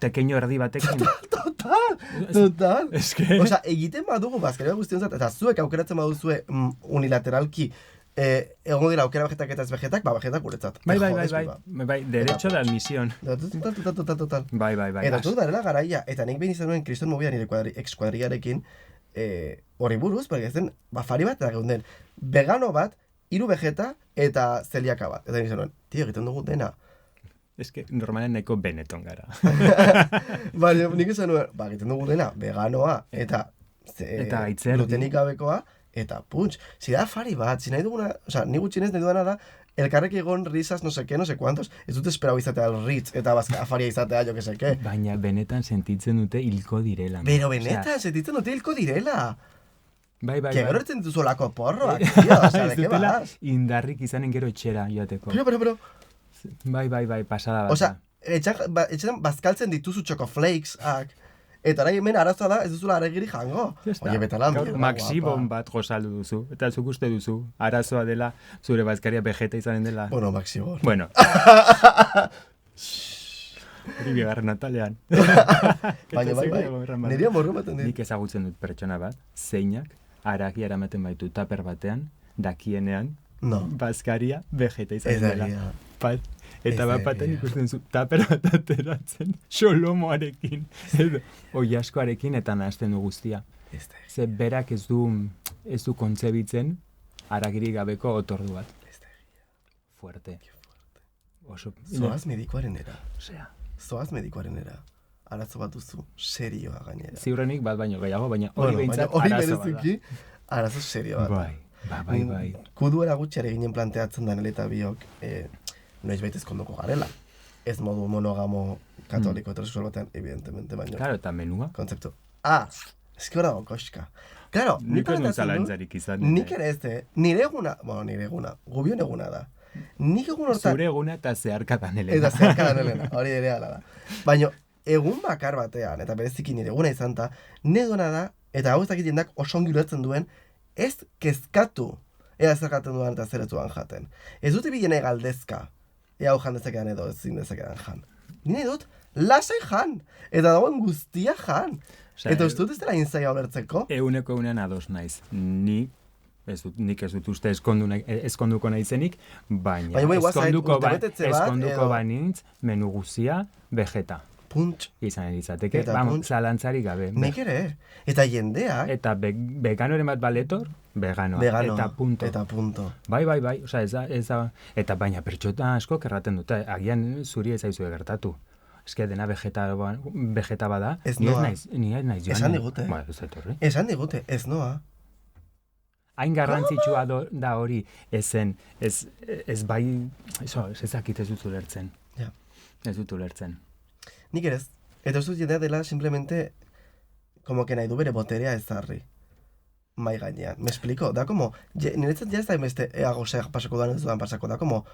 tekeño erdi batekin.
Total.
Eske...
Osa, egiten badugu bazkaria guztionzat, eta zuek aukeratzen baduzue unilateralki egon dira aukera vegetak eta ez vegetak, vegetak guretzat.
Bai, derecho de admisión.
Total.
Bai.
Eta dut darela garaia, eta nik behin izan nuen kriston movida nire ex-kuadrigarekin, hori buruz, porque zen, fari bat eta geunden, vegano bat, 3 vegeta eta zeliaka bat. Eta izan nuen, tio, egiten dugu dena.
Ez que normalen nahiko Benetton gara.
Baina, nik izan nuen, egiten dugu dena, veganoa, eta glutenik gabekoa, eta puntx, zira fari bat, nahi duguna, ni gutxinez nahi duguna da, elkarrek egon risas, no sé cuantos, ez dute esperau izatea ritz, eta afaria izatea, jo que sé que.
Baina benetan sentitzen dute hilko direla.
Pero benetan sentitzen dute hilko direla.
Bai.
Que gero etzen duzu olako porroak, tío, de que vas?
Indarrik izanen gero etxera joateko.
Pero.
Bai, pasada bat.
Etxetan bazkaltzen dituzu txoko flakesak, eta ara hemen arazoa da, ez duzula aregiri jango. Oie, betala,
Maxibon bat gozaldu duzu, eta zuk uste duzu, arazoa dela, zure bazkaria vegeta izanen dela.
Bueno, Maxibon.
Bueno. Hori bigarren atalean.
Baina, nire amorro baten dit.
Nik ezagutzen dut pertsona bat, zeinak, aragi eramaten baitu taper batean, dakienean, bazkaria vegeta izanen dela. Eta bat baten ikusten zu, taper bat ateratzen, xolomoarekin, oiaskoarekin eta nahazten du guztia. Ze berak ez du kontzebitzen aragiri gabeko otordu bat. Fuerte.
Zoaz medikoaren era. Arazo bat duzu, serioa gainera.
Ziurrenik bat baino gehiago, baina hori behintzat arazo bat da.
Arazo serioa bat.
Bai.
Kuduera gutxare ginen planteatzen da eta biok, noiz baita ezkonduko garela. Ez modu monogamo katoliko heterosexual batean, evidentemente, baina.
Claro, eta menua.
Kontzeptu. Ez que hor dago koska. Claro,
nik ez nuntzalanzarik izan.
Nik ere ez, nire eguna, gubion eguna da. Nik egun hortan...
Zure eguna eta zeharkadan helena.
Eta zeharkadan helena, hori ere ala da. Baina, egun bakar batean, eta bereziki nire eguna izan ta, nedona da, eta hau ez dakit jendak oso ongi ulertzen duen, ez kezkatu, ea zergaten duan eta zeretuan jaten. Ez dute bilene galdezka, ea hau jan dezakean edo ezin dezakean jan. Nire dut, lasai jan, eta dagoen guztia jan. Eta uste dut ez dela inzaia olertzeko.
Eguneko ados naiz. Nik ez dut uste eskonduko naizenik, baina eskonduko banintz menu guzia vegeta.
Puntx.
Izan erizateke, zalantzari gabe.
Nik ere, eta jendeak...
Eta veganoren bat baletor, veganoa. Eta punto. Bai, oza, ez da, eta baina pertsota asko kerraten dute, agian zuri ez aizu gertatu. Ez que dena vegeta bada, ni ez naiz joan.
Esan digute, ez noa.
Hain garrantzitsua da hori ezen, ez bai, ez dakit ez dut ulertzen. Ez dut ulertzen.
Nik erez. Eta ez dut jendea dela simplemente como que nahi du bere boterea ezarri. Mai gainean. Me explico? Da como, niretzat ja ez da beste eagosea pasako duan ez dudan pasako. Da como,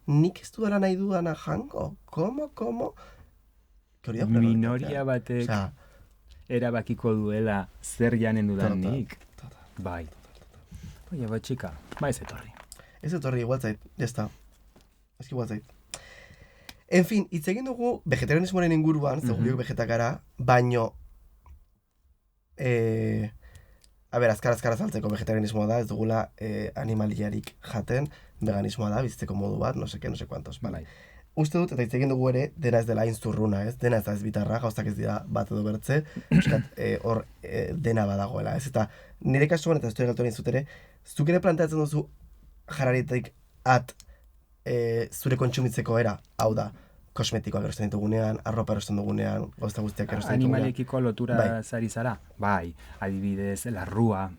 nik ez dudala nahi dudana jango? Como?
Minoria batek erabakiko duela zer janen dudan nik. Bai. Oie, bai txika, ez etorri.
Ez etorri, igual zait, jazta. Ez igual zait. En fin, hitz egin dugu vegetarianismoaren inguruan, biok vegetakara, baino... azkar azaltzeko vegetarianismoa da, ez dugula animaliarik jaten, veganismoa da, bizitzeko modu bat, no sé cuantos, bale. Uste dut, eta hitz egin dugu ere, dena ez dela inzurruna, ez? Dena ez da ez bitarra, gauzak ez dira bat edo bertze, hor dena badagoela, ez? Eta nire kasuan, eta ez dut egaltu zut ere, zuk ere planteatzen duzu jararietik zure kontsumitzeko era, hau da, kosmetikoak erosten ditugunean, arropa erosten dugunean, gauza guztiak erosten ditugunean.
Animaliekiko lotura zari zara? Bai, adibidez, larrua,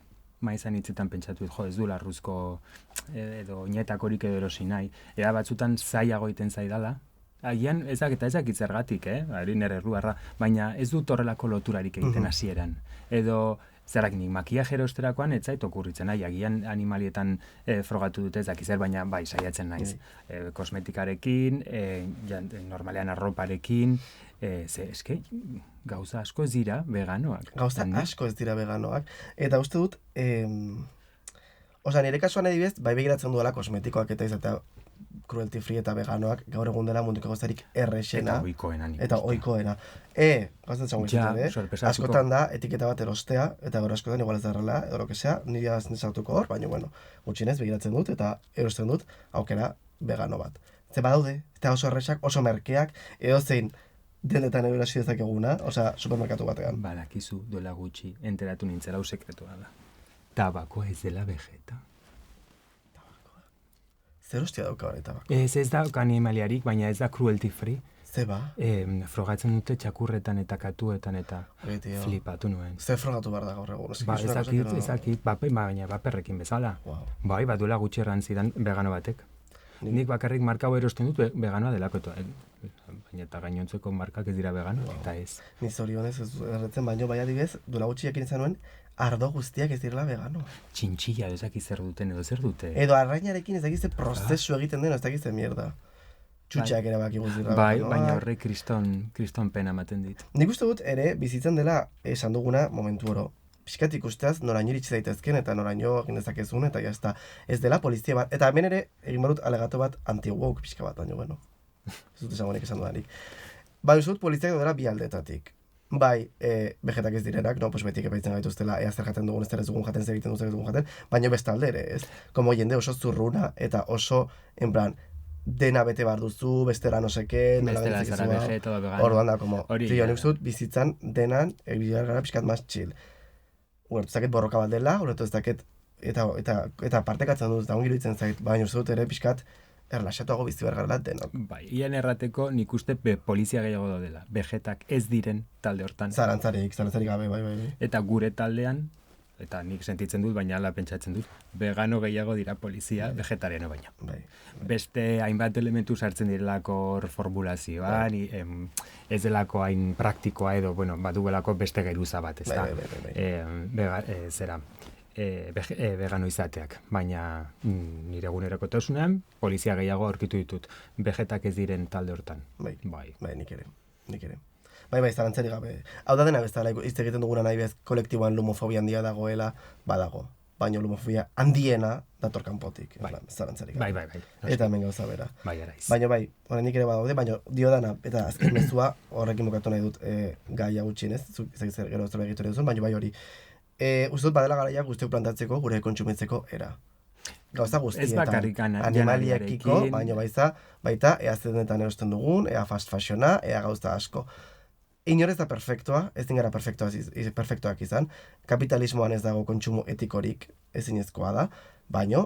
maizan hitzetan pentsatu, ez du larruzko edo oinetakorik edo erosi nahi. Ea batzutan zaiago iten zaidala. Agian ezak zergatik, ari nire erruarra, baina ez dut horrelako loturarik egiten hasieran. Edo zerrak nik makiaje erosterakoan ez zait okurritzen nahi, agian animalietan frogatu dute ez dakizer, baina bai, saiatzen naiz. Kosmetikarekin, normalean arroparekin, eske gauza asko ez dira veganoak.
Gauza asko ez dira veganoak. Eta uste dut, nire kasuan adibidez, bai begiratzen duela kosmetikoak eta izatea cruelty free eta veganoak gaur egun dela munduko gauzarik errexena.
Eta
ohikoena. Gazten zango izan, askotan da, etiketa bat erostea, eta gero askotan igual ez da errela, edo que sea, nire aznesautuko hor, baina, bueno, gutxinez begiratzen dut, eta erosten dut, aukera vegano bat. Ze badaude, eta oso errexak, oso merkeak, edo zein dendetan erasi dezakeguna, osea, supermerkatu batean.
Badakizu duela gutxi, enteratu nintzela hau sekretua da. Tabakoa ez dela vegeta.
Zer hostia dauka hori tabako?
Ez dauka animaliarik, baina ez da cruelty free.
Ze ba?
Frogatzen dute txakurretan eta katuetan eta flipatu nuen.
Zer frogatu behar da gaur egun?
Ezakit, baina baperrekin bezala. Bai, bat duela gutxi errantzidan vegano batek. Nik bakarrik marka hau erosten dut veganoa delako. Baina eta gainontzeko markak ez dira vegano, eta ez.
Ni zorionez ez erretzen, baino bai adibidez, duela gutxi jakin izan nuen, ardo guztiak ez direla vegano.
Txintxilla ez dakit zer duten edo zer dute.
Edo arrainarekin ez dakit ze prozesu egiten den, ez dakit ze mierda. Txutxeak ere baki guztira.
Bai, baina horre kriston pena ematen dit.
Nik uste dut ere, bizitzen dela esan duguna momentu oro. Piskat ikusteaz, noraino iritsi daitezken eta noraino egin dezakezun, eta jazta. Ez dela polizia bat. Eta hemen ere, egin barut alegato bat anti-woke pixka bat, baina, bueno. Ez dut esan esan dudanik. Bai, uste dut poliziak dela bi aldetatik. Bai, vegetak ez direnak, no, pues betik epaitzen gaituztela, ea zer jaten dugun, ez zer dugun jaten, zer egiten dugun jaten, baina bestalde ere, ez? Como jende oso zurruna eta oso, en plan, dena bete bar duzu, bestela no seke,
bestela zara vegeta o vegano.
Orduan da, como, tio, nik zut, bizitzan denan, egilar gara pixkat maz chill. Uertu zaket borroka bat dela, uertu ez daket, eta partekatzen dut, eta ongi iruditzen zait, baina uste dut ere pixkat, erlaxatuago bizi behar gara denok.
Bai, ian errateko nik uste polizia gehiago daudela. Vegetak ez diren talde hortan.
Zarantzarik gabe, bai.
Eta gure taldean, eta nik sentitzen dut, baina ala pentsatzen dut, vegano gehiago dira polizia, vegetariano baina.
Bai.
Beste hainbat elementu sartzen direlako formulazioan, ez delako hain praktikoa edo, bueno, badugulako beste geruza bat, ez da. Zera. Vegano izateak, baina nire egunerokotasunean polizia gehiago aurkitu ditut, vegetak ez diren talde hortan.
Bai, nik ere. Bai, zarantzari gabe. Hau da dena bezala, izte egiten duguna nahi bez, kolektiboan lumofobia handia dagoela, badago. Baina lumofobia handiena dator kanpotik, zarantzari gabe.
Bai.
Eta hemen gauza bera.
Bai, araiz.
Baina horrenik ere badaude, baina dio dana, eta azken mezua horrekin bukatu nahi dut gaia gutxinez, zer gero zer egitu duzun, baina bai hori. Uste dut badela garaia guztiok plantatzeko gure kontsumitzeko era. Gauza guztietan, animaliakiko, baina baita, ea zedenetan erosten dugun, ea fast fashiona, ea gauza asko. Inor ez da perfektoa, ez dingara perfektoak izan, kapitalismoan ez dago kontsumo etikorik ezinezkoa da, baina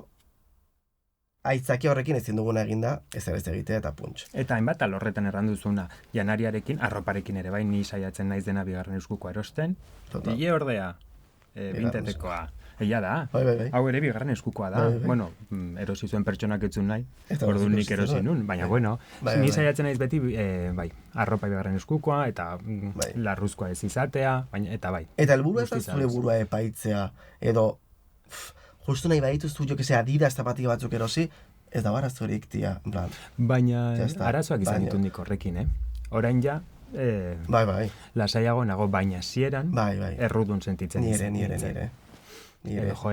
aitzaki horrekin ezin duguna eginda, ez egitea eta puntx.
Eta hainbat alorretan erranduzuna, janariarekin, arroparekin ere, bai, ni saiatzen naiz dena bigarren eskuko erosten, bile ordea, bintetekoa. Egia da, hau ere bigarren eskukoa da. Bueno, erosi zuen pertsonak etzun nahi, orduan nik erosi nun, baina bueno, ni saiatzen naiz beti, arropa bigarren eskukoa, eta larruzkoa ez izatea, eta bai.
Eta helburua ez da zure burua epaitzea, edo, justu nahi badituztu, jo que sea, Adidas zapatillo batzuk erosi, ez da barazturik, tia, en plan.
Baina arazoak izan ditut nik horrekin, Orain ja, lasaiago nago, baina zieran, errudun sentitzen
nire.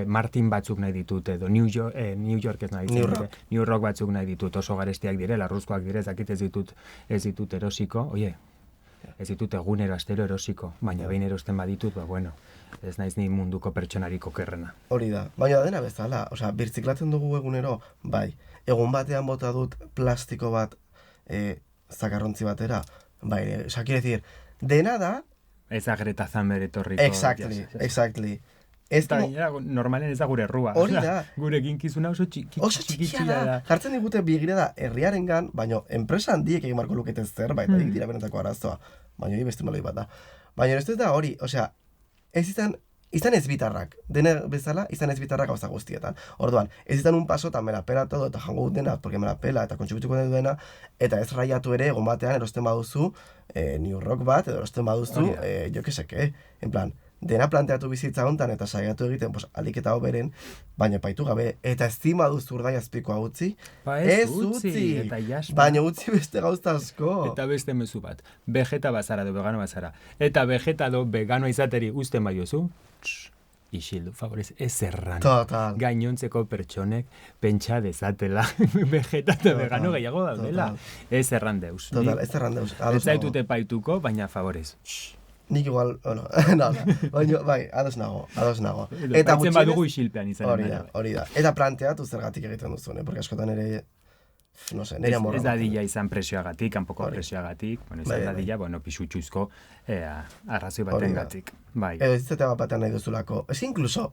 Martin batzuk nahi ditut, edo New York ez nahi ditut, New Rock batzuk nahi ditut, oso garestiak dire, larruzkoak dire, zakit ez ditut erosiko, ez ditut egunero astero erosiko, baina behin erosten baditut, bueno, ez naiz ni munduko pertsonariko kerrena.
Hori da, baina dena bezala, birtziklatzen dugu egunero, bai, egun batean bota dut plastiko bat zakarrontzi batera, bai, quiere decir, dena da...
Ez Greta Thunberg etorriko.
Exactly.
Eta normalen ez da gure errua.
Hori da.
Gure ginkizuna oso txikia da.
Jartzen digute bigira da herriarengan, baina enpresa handiek egin marko luketen zerbait, eta dira benetako arazoa. Baina hori beste maloi bat da. Baina ez da hori, ez izan ez bitarrak. Dene bezala, izan ez bitarrak gauza guztietan. Orduan, ez izan un paso, eta me la pela todo, eta jango dena, porque me la pela, eta kontsumituko dena, eta ez raiatu ere, egon batean, erosten baduzu, New Rock bat, edo erosten baduzu, jo que seke, en plan, dena planteatu bizitza hontan eta saiatu egiten aliketa hoberen, baina paitu gabe, eta ez zimadu zurdai azpikoa utzi, ez utzi, baina utzi beste gauza asko.
Eta beste mezu bat, vegeta bazara edo vegano bazara, eta vegeta edo vegano izateri uzten badiozu, isildu, favorez, ez erran.
Total.
Gainontzeko pertsonek pentsa dezatela vegeta eta vegano gehiago daudela. Ez erran deus.
Total, ez erran deus.
Ez zaitute paituko, baina favorez.
Nik igual, no, baina, bai, ados nago.
Eta gutxienez badugu isilpean izan.
Hori da. Eta planteatu zergatik egiten duzune, porque askotan ere, no sé, nire amorra.
Ez dadila izan presioagatik, kanpoko presioagatik, ez dadila, pisutxuzko arrazoi batengatik. Bai.
Ez zatea bat batean nahi duzulako. Ez incluso,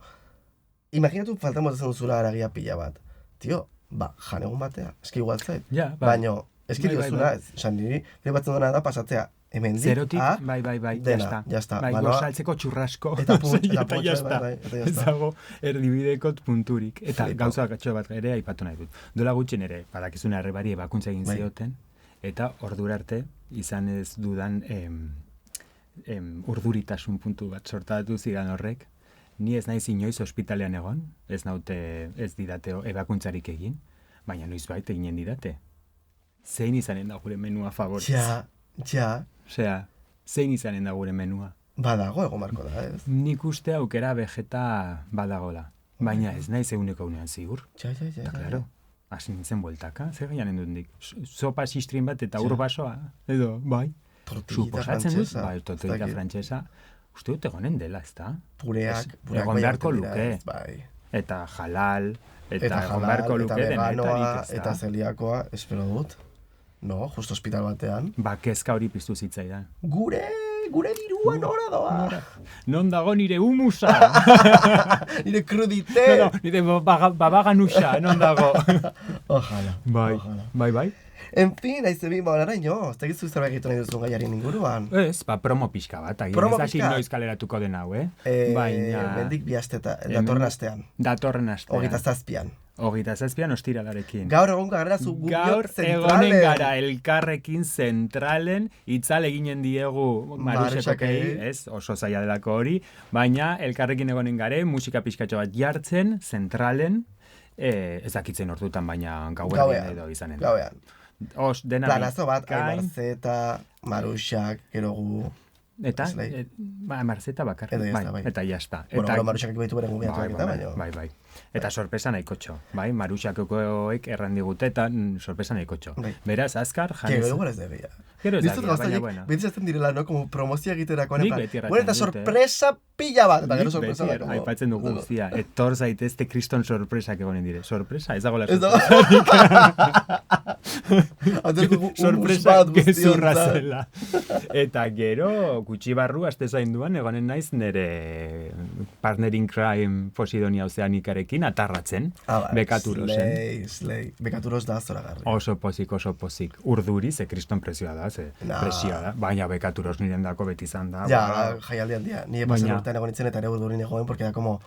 imaginatu faltan botatzen duzula aragia pila bat. Tio, jan egun batea, eski igual zait. Baina, eski duzula, esan niri batzen duena da pasatzea, hemendik,
zerotik, bai,
dena, jazta.
Bai, gozaltzeko txurrasko.
Eta
jazta. Ez dago erdibideko punturik. Eta gauza katxo bat ere aipatu nahi dut. Dola gutxen ere, badakizuna errebari ebakuntza egin zioten, eta ordura arte izan ez dudan urduritasun puntu bat sortatu zidan horrek. Ni ez naiz inoiz ospitalean egon, ez didate ebakuntzarik egin, baina noiz baita eginen didate. Zein izanen da gure menua favorez?
Ja.
Osea, zein izanen da gure menua?
Badago egon marko da, ez?
Nik uste aukera vegeta badagola. Baina ez naiz eguneko unean zigur.
Ja.
Claro, hasi nintzen bueltaka, zer gaianen dut sopa sistrin bat eta urbasoa, edo, bai. Suposatzen dut, bai, tortillita frantsesa. Uste dut egonen dela, ez da?
Pureak
egon beharko luke. Eta halal, eta egon beharko luke denetarik, ez da?
Eta zeliakoa, espero dut. No, justo hospital batean.
Kezka hori piztu zitzaidan.
Gure dirua nora doa.
Non dago nire humusa.
Nire krudite.
No, nire babaganusa, non dago.
Ojalá.
Bai.
En fin, aize bin, araño, ez da gizu zerbait egiten nahi duzun gaiaren inguruan.
Ez, promo pixka bat, ez dakit noiz kaleratuko den hau, Baina...
Mendik datorren astean.
Datorren astean.
27an.
27an ostiralarekin.
Gaur egon gara zu
Gaur egonen gara elkarrekin zentralen, itzal eginen diegu Maruxekokei, ez, oso zaila delako hori, baina elkarrekin egonen gare, musika pixkatxo bat jartzen, zentralen, ez dakitzen ordutan, baina gauean edo izanen.
Gauean.
Planazo
bat, Marzeta, Maruxak, gerogu...
Eta, Marzeta bakar. Eta jazta.
Bueno, Maruxak baitu beren gubiatuak eta baina.
Bai. Eta sorpresa nahikotxo. Maruxakoek erran digute eta sorpresa nahikotxo. Beraz, azkar, janez...
Gero igual ez degia.
Gero ez dakia, baina bueno.
Beti zaten direla, no? Como promozia egiterakoan.
Nik beti erraten dute.
Eta sorpresa pila bat. Eta gero sorpresa
bat. Aipatzen dugu guztia. Etor zaitezte kriston sorpresak egonen dire. Sorpresa? Ez dago la
sorpresa.
Gezurra zela. Eta gero, gutxi barru, aste zainduan, egonen naiz nire partner in crime Posidonia Ozeanikarekin atarratzen. Bekaturosen.
Slay. Bekaturos da zoragarri.
Oso pozik. Urduri, ze kriston presioa da. Presioa da, baina bekaturos niren dako beti izan da.
Ja, jaialdi handia. Ni pasen urtean egon nintzen eta ere urdurin egoen, porque da como,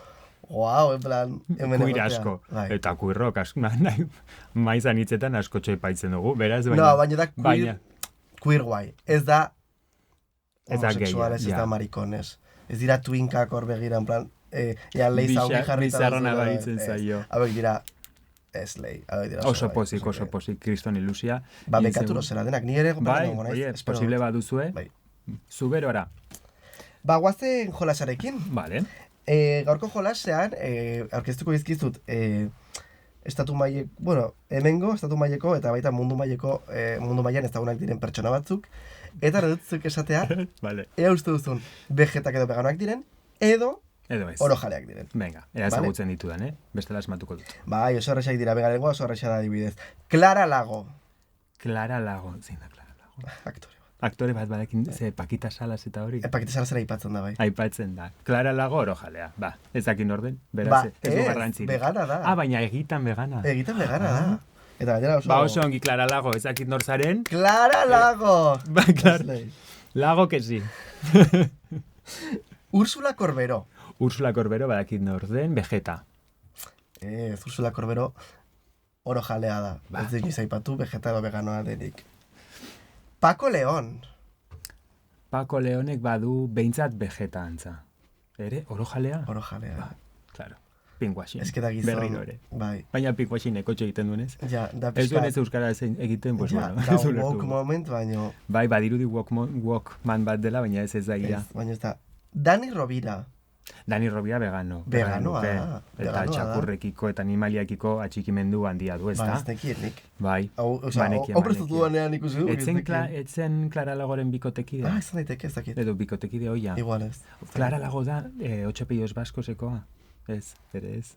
wow, en plan...
Kuir asko, eta kuirrok asko, maizan hitzetan askotxo ipaitzen dugu, beraz, baina...
No, baina da kuir guai. Ez da homosexuales, ez da maricones. Ez dira twinkak hor begira, en plan, leiza hori jarrita...
Bizarrona baritzen zaio.
Habek dira... Slay.
Oso pozik, kriston ilusia.
Bekaturo zera denak, ni ere...
Bai, posible baduzue. Zuberora.
Guazen jolasarekin.
Vale.
Gaurko jolasean, aurkeztuko izkizut, estatu maileko, bueno, hemengo, estatu maileko, eta baita mundu mailan ezagunak diren pertsona batzuk, eta redutzuk esatea, ea uste duzun, vegetak edo veganoak diren, edo
ez.
Oro jaleak diren.
Venga, ea ezagutzen ditudan, bestela esmatuko dut.
Bai, oso horrexak dira, veganengoa oso horrexak da dibidez. Clara Lago.
Clara Lago, zein da Clara Lago? Aktore bat badekin, ze Pakita Salas eta hori?
Pakita Salas aipatzen da, bai.
Aipatzen da. Clara Lago oro jalea, ezakin orden, beraz, ez du garrantzirik.
Vegana da.
Baina egitan vegana.
Egitan vegana da. Eta gainera oso...
oso ongi Clara Lago, ezakit norzaren.
Clara Lago!
Lago que sí.
Úrsula Corbero.
Úrsula Corbero, badakit norden, vegeta.
Úrsula Corbero oro jalea da. Ez dik izaipatu, vegeta edo veganoa denik. Paco León.
Paco Leonek badu behintzat vegeta antza. Ere, oro jalea?
Oro jalea.
Claro. Pinkwashing.
Ez da gizon.
Berriro ere.
Bai.
Baina pinkwashing ekotxo egiten duenez.
Ja, da pixka.
Ez duenez euskara egiten, pues bueno.
Da walk moment, baino...
Bai, badirudi walkman bat dela, baina ez da gira.
Baina ez da. Dani Rovira.
Dani Rovira vegano.
Veganoa
nuke.
da.
Eta txakurrekiko eta animaliakiko atxikimendu handia du, ez da?
Ba, ez nekienik.
Bai.
Hau prestatu duanean ikusi du.
Etzen Clara Lagoren bikotekidea.
Ah, izan daiteke, ez dakit.
Edo bikotekide hoia.
Igual ez.
Clara Lago da, 8 apellidos baskosekoa. Ez, ere ez.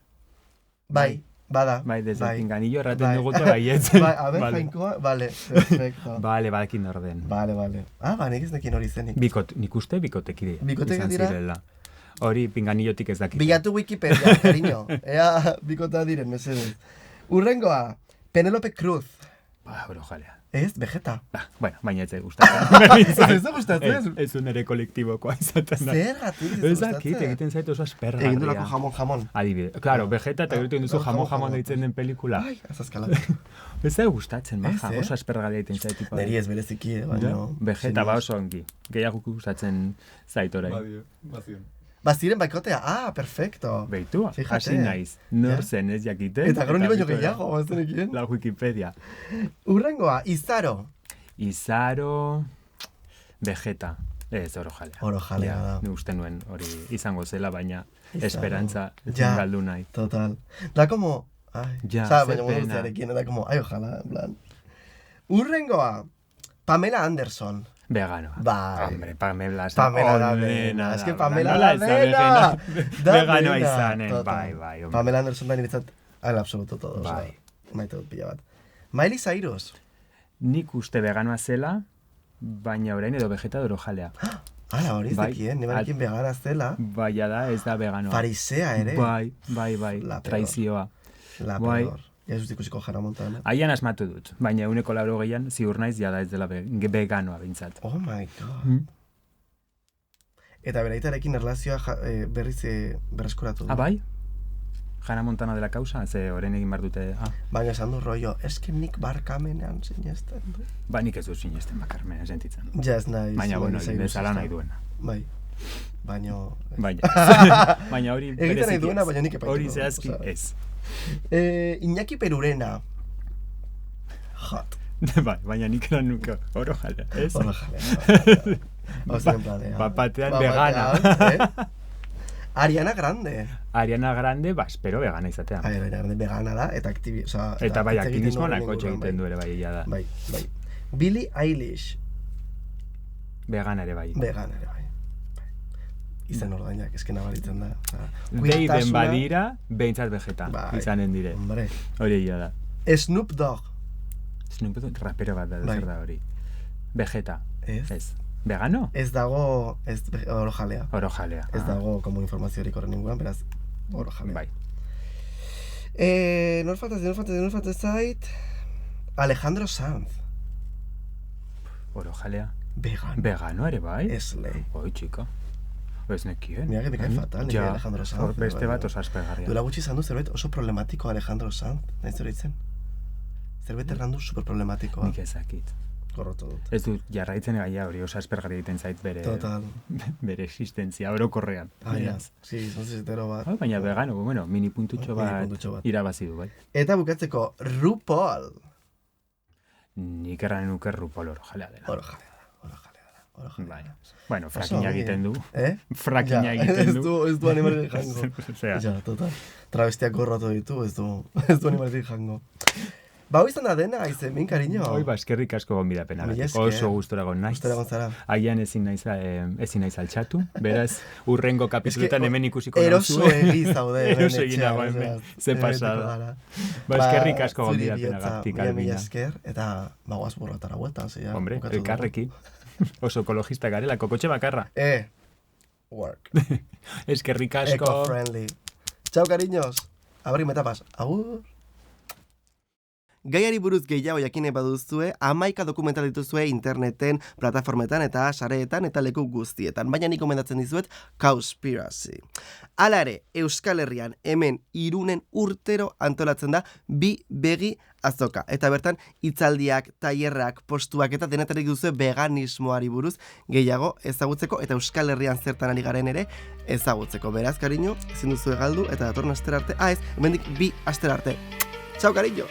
Bai, bada.
Bai, desde Pinganillo erraten dugute baietzen.
Bai, a ver, jainkoa, vale, perfecto.
Vale, badakin orden.
Vale. Ah, nik ez nekin hori zenik.
Nik uste bikotekide.
Bikotekide dira?
Zirela. Hori Pinganillotik ez dakit.
Bilatu Wikipedia, cariño. Ea bikota diren, mesedez. Urrengoa, Penelope Cruz.
Ba, orojalea.
Ez, Vegeta.
Bueno, baina ez gustatzen.
Ez da gustatzen?
Ez nere kolektibokoa izaten da.
Zergatik ez
gustatzen? Ez dakit, egiten zait oso aspergarria.
Egin durako jamon.
Adibide. Claro, Vegeta eta egiten duzu jamon deitzen den pelikula.
Ai, azazkala.
Ez da gustatzen, maja, oso aspergarria egiten zait tipa.
Neri ez bereziki, baina.
Vegeta ba oso ongi. Gehiago gustatzen zait orain.
Baziren baikotea, perfecto.
Beitu, hasi naiz. Nor zen ez jakiten.
Eta gero nire baino gehiago, ez denekien.
La Wikipedia.
Urrengoa, Izaro.
Izaro... Vegeta. Ez, orojalea.
Orojalea da.
Ni uste nuen hori izango zela, baina esperantza ezin galdu nahi.
Total. Da como...
Ja,
baina moduziarekin, da como, ojalá, en plan. Urrengoa, Pamela Anderson.
Vegano.
Bai.
Hombre, Pamela
da nena. Es que Pamela da nena.
Veganoa izanen, bai.
Pamela Anderson da niretzat, al absoluto todo.
Bai.
Maite dut pila bat. Miley Cyrus.
Nik uste veganoa zela, baina orain edo Vegeta doro jalea.
Hala, hori ez dekien, nebarekin vegana zela.
Baina da, ez da veganoa.
Farisea ere.
Bai. Traizioa.
La peor. Ez dut ikusiko Hannah Montana.
Aian asmatu dut, baina 180 ziur naiz jada ez dela veganoa bintzat.
Oh my god. Eta beraitarekin erlazioa berriz berreskuratu du.
Bai? Hannah Montana dela kausa, ze orain egin behar dute...
Baina esan du rollo, eske nik barkamenean sinesten du.
Ba, nik ez du sinesten bakarmenean sentitzen.
Ja, ez nahi.
Baina, bueno, bezala nahi duena.
Bai. Baina
hori...
Egiten nahi duena, baina nik epaitu.
Hori zehazki ez.
Iñaki Perurena. Hot.
Bai, baina nik eran nuke oro jalea, ez?
Oro jalea.
Bapatean vegana.
Ariana Grande.
Ariana Grande, espero vegana izatea.
Ariana Grande vegana da, eta
eta bai, aktivismoan akotxe egiten du ere bai, da.
Bai. Billie Eilish.
Vegana ere bai.
Izen ordainak, esken nabaritzen da.
Deiden badira, behintzat Vegeta, izanen dire. Hori da.
Snoop Dogg.
Snoop Dogg, rapero bat da, zer da hori. Vegeta.
Ez.
Vegano?
Ez dago, oro jalea.
Oro jalea.
Ez dago, como informaziorik horren ninguan, beraz, oro jalea.
Bai.
Nor faltaz zait, Alejandro Sanz.
Oro jalea.
Vegano.
Vegano ere bai?
Ez lehi.
Oi, txika. Ez nekien.
Mira que me cae fatal, nire Alejandro Sanz.
Beste bat oso aspergarria.
Duela gutxi izan du zerbait oso problematiko Alejandro Sanz, nahi zoritzen. Zerbait errandu super problematikoa.
Nik ezakit.
Korrotu dut.
Ez dut jarraitzen egaia hori oso aspergarria egiten zait bere existentzia orokorrean.
Ja. Sí, zonzizitero bat.
Baina vegano, bueno, mini puntutxo bat irabazi du, bai.
Eta bukatzeko, RuPaul.
Nik erranen nuke RuPaul oro jalea dela.
Oro jalea da.
Bueno, frackinga egiten du. Frackinga egiten du.
Ez du animaletik jango. Ja, total. Travestiak gorrotu ditu, ez du animaletik jango. Ba, hoi izan da dena, aizemin, kariño.
Hoi, eskerrik asko gonbidapena. Oso gustora gon naiz.
Gustora gon zara.
Agian ezin naiz altxatu. Beraz, urrengo kapitulutan hemen ikusiko nauzue.
Eroso egi zaude.
Eroso egin dago hemen. Ze pasada. Ba, eskerrik asko gonbidapena gaztik, Albina.
Esker, eta bagoaz burratara bueltan.
Hombre, elkarrekin. Oso ekologista garela, kokotxe bakarra.
Work.
Eskerrik asko.
Eco-friendly. Txau, cariños. Abri metapas. Agur. Gaiari buruz gehiago jakine baduzue, 11 dokumental dituzue interneten, plataformetan eta sareetan eta leku guztietan, baina nik gomendatzen dizuet Cowspiracy. Hala ere, Euskal Herrian hemen Irunen urtero antolatzen da bi begi azoka. Eta bertan, hitzaldiak, tailerrak, postuak eta denetarik duzue veganismoari buruz gehiago ezagutzeko eta Euskal Herrian zertan ari garen ere ezagutzeko. Beraz, cariño, ezin duzue galdu eta datorren astera arte, hemendik 2 astera arte. Txau, cariño!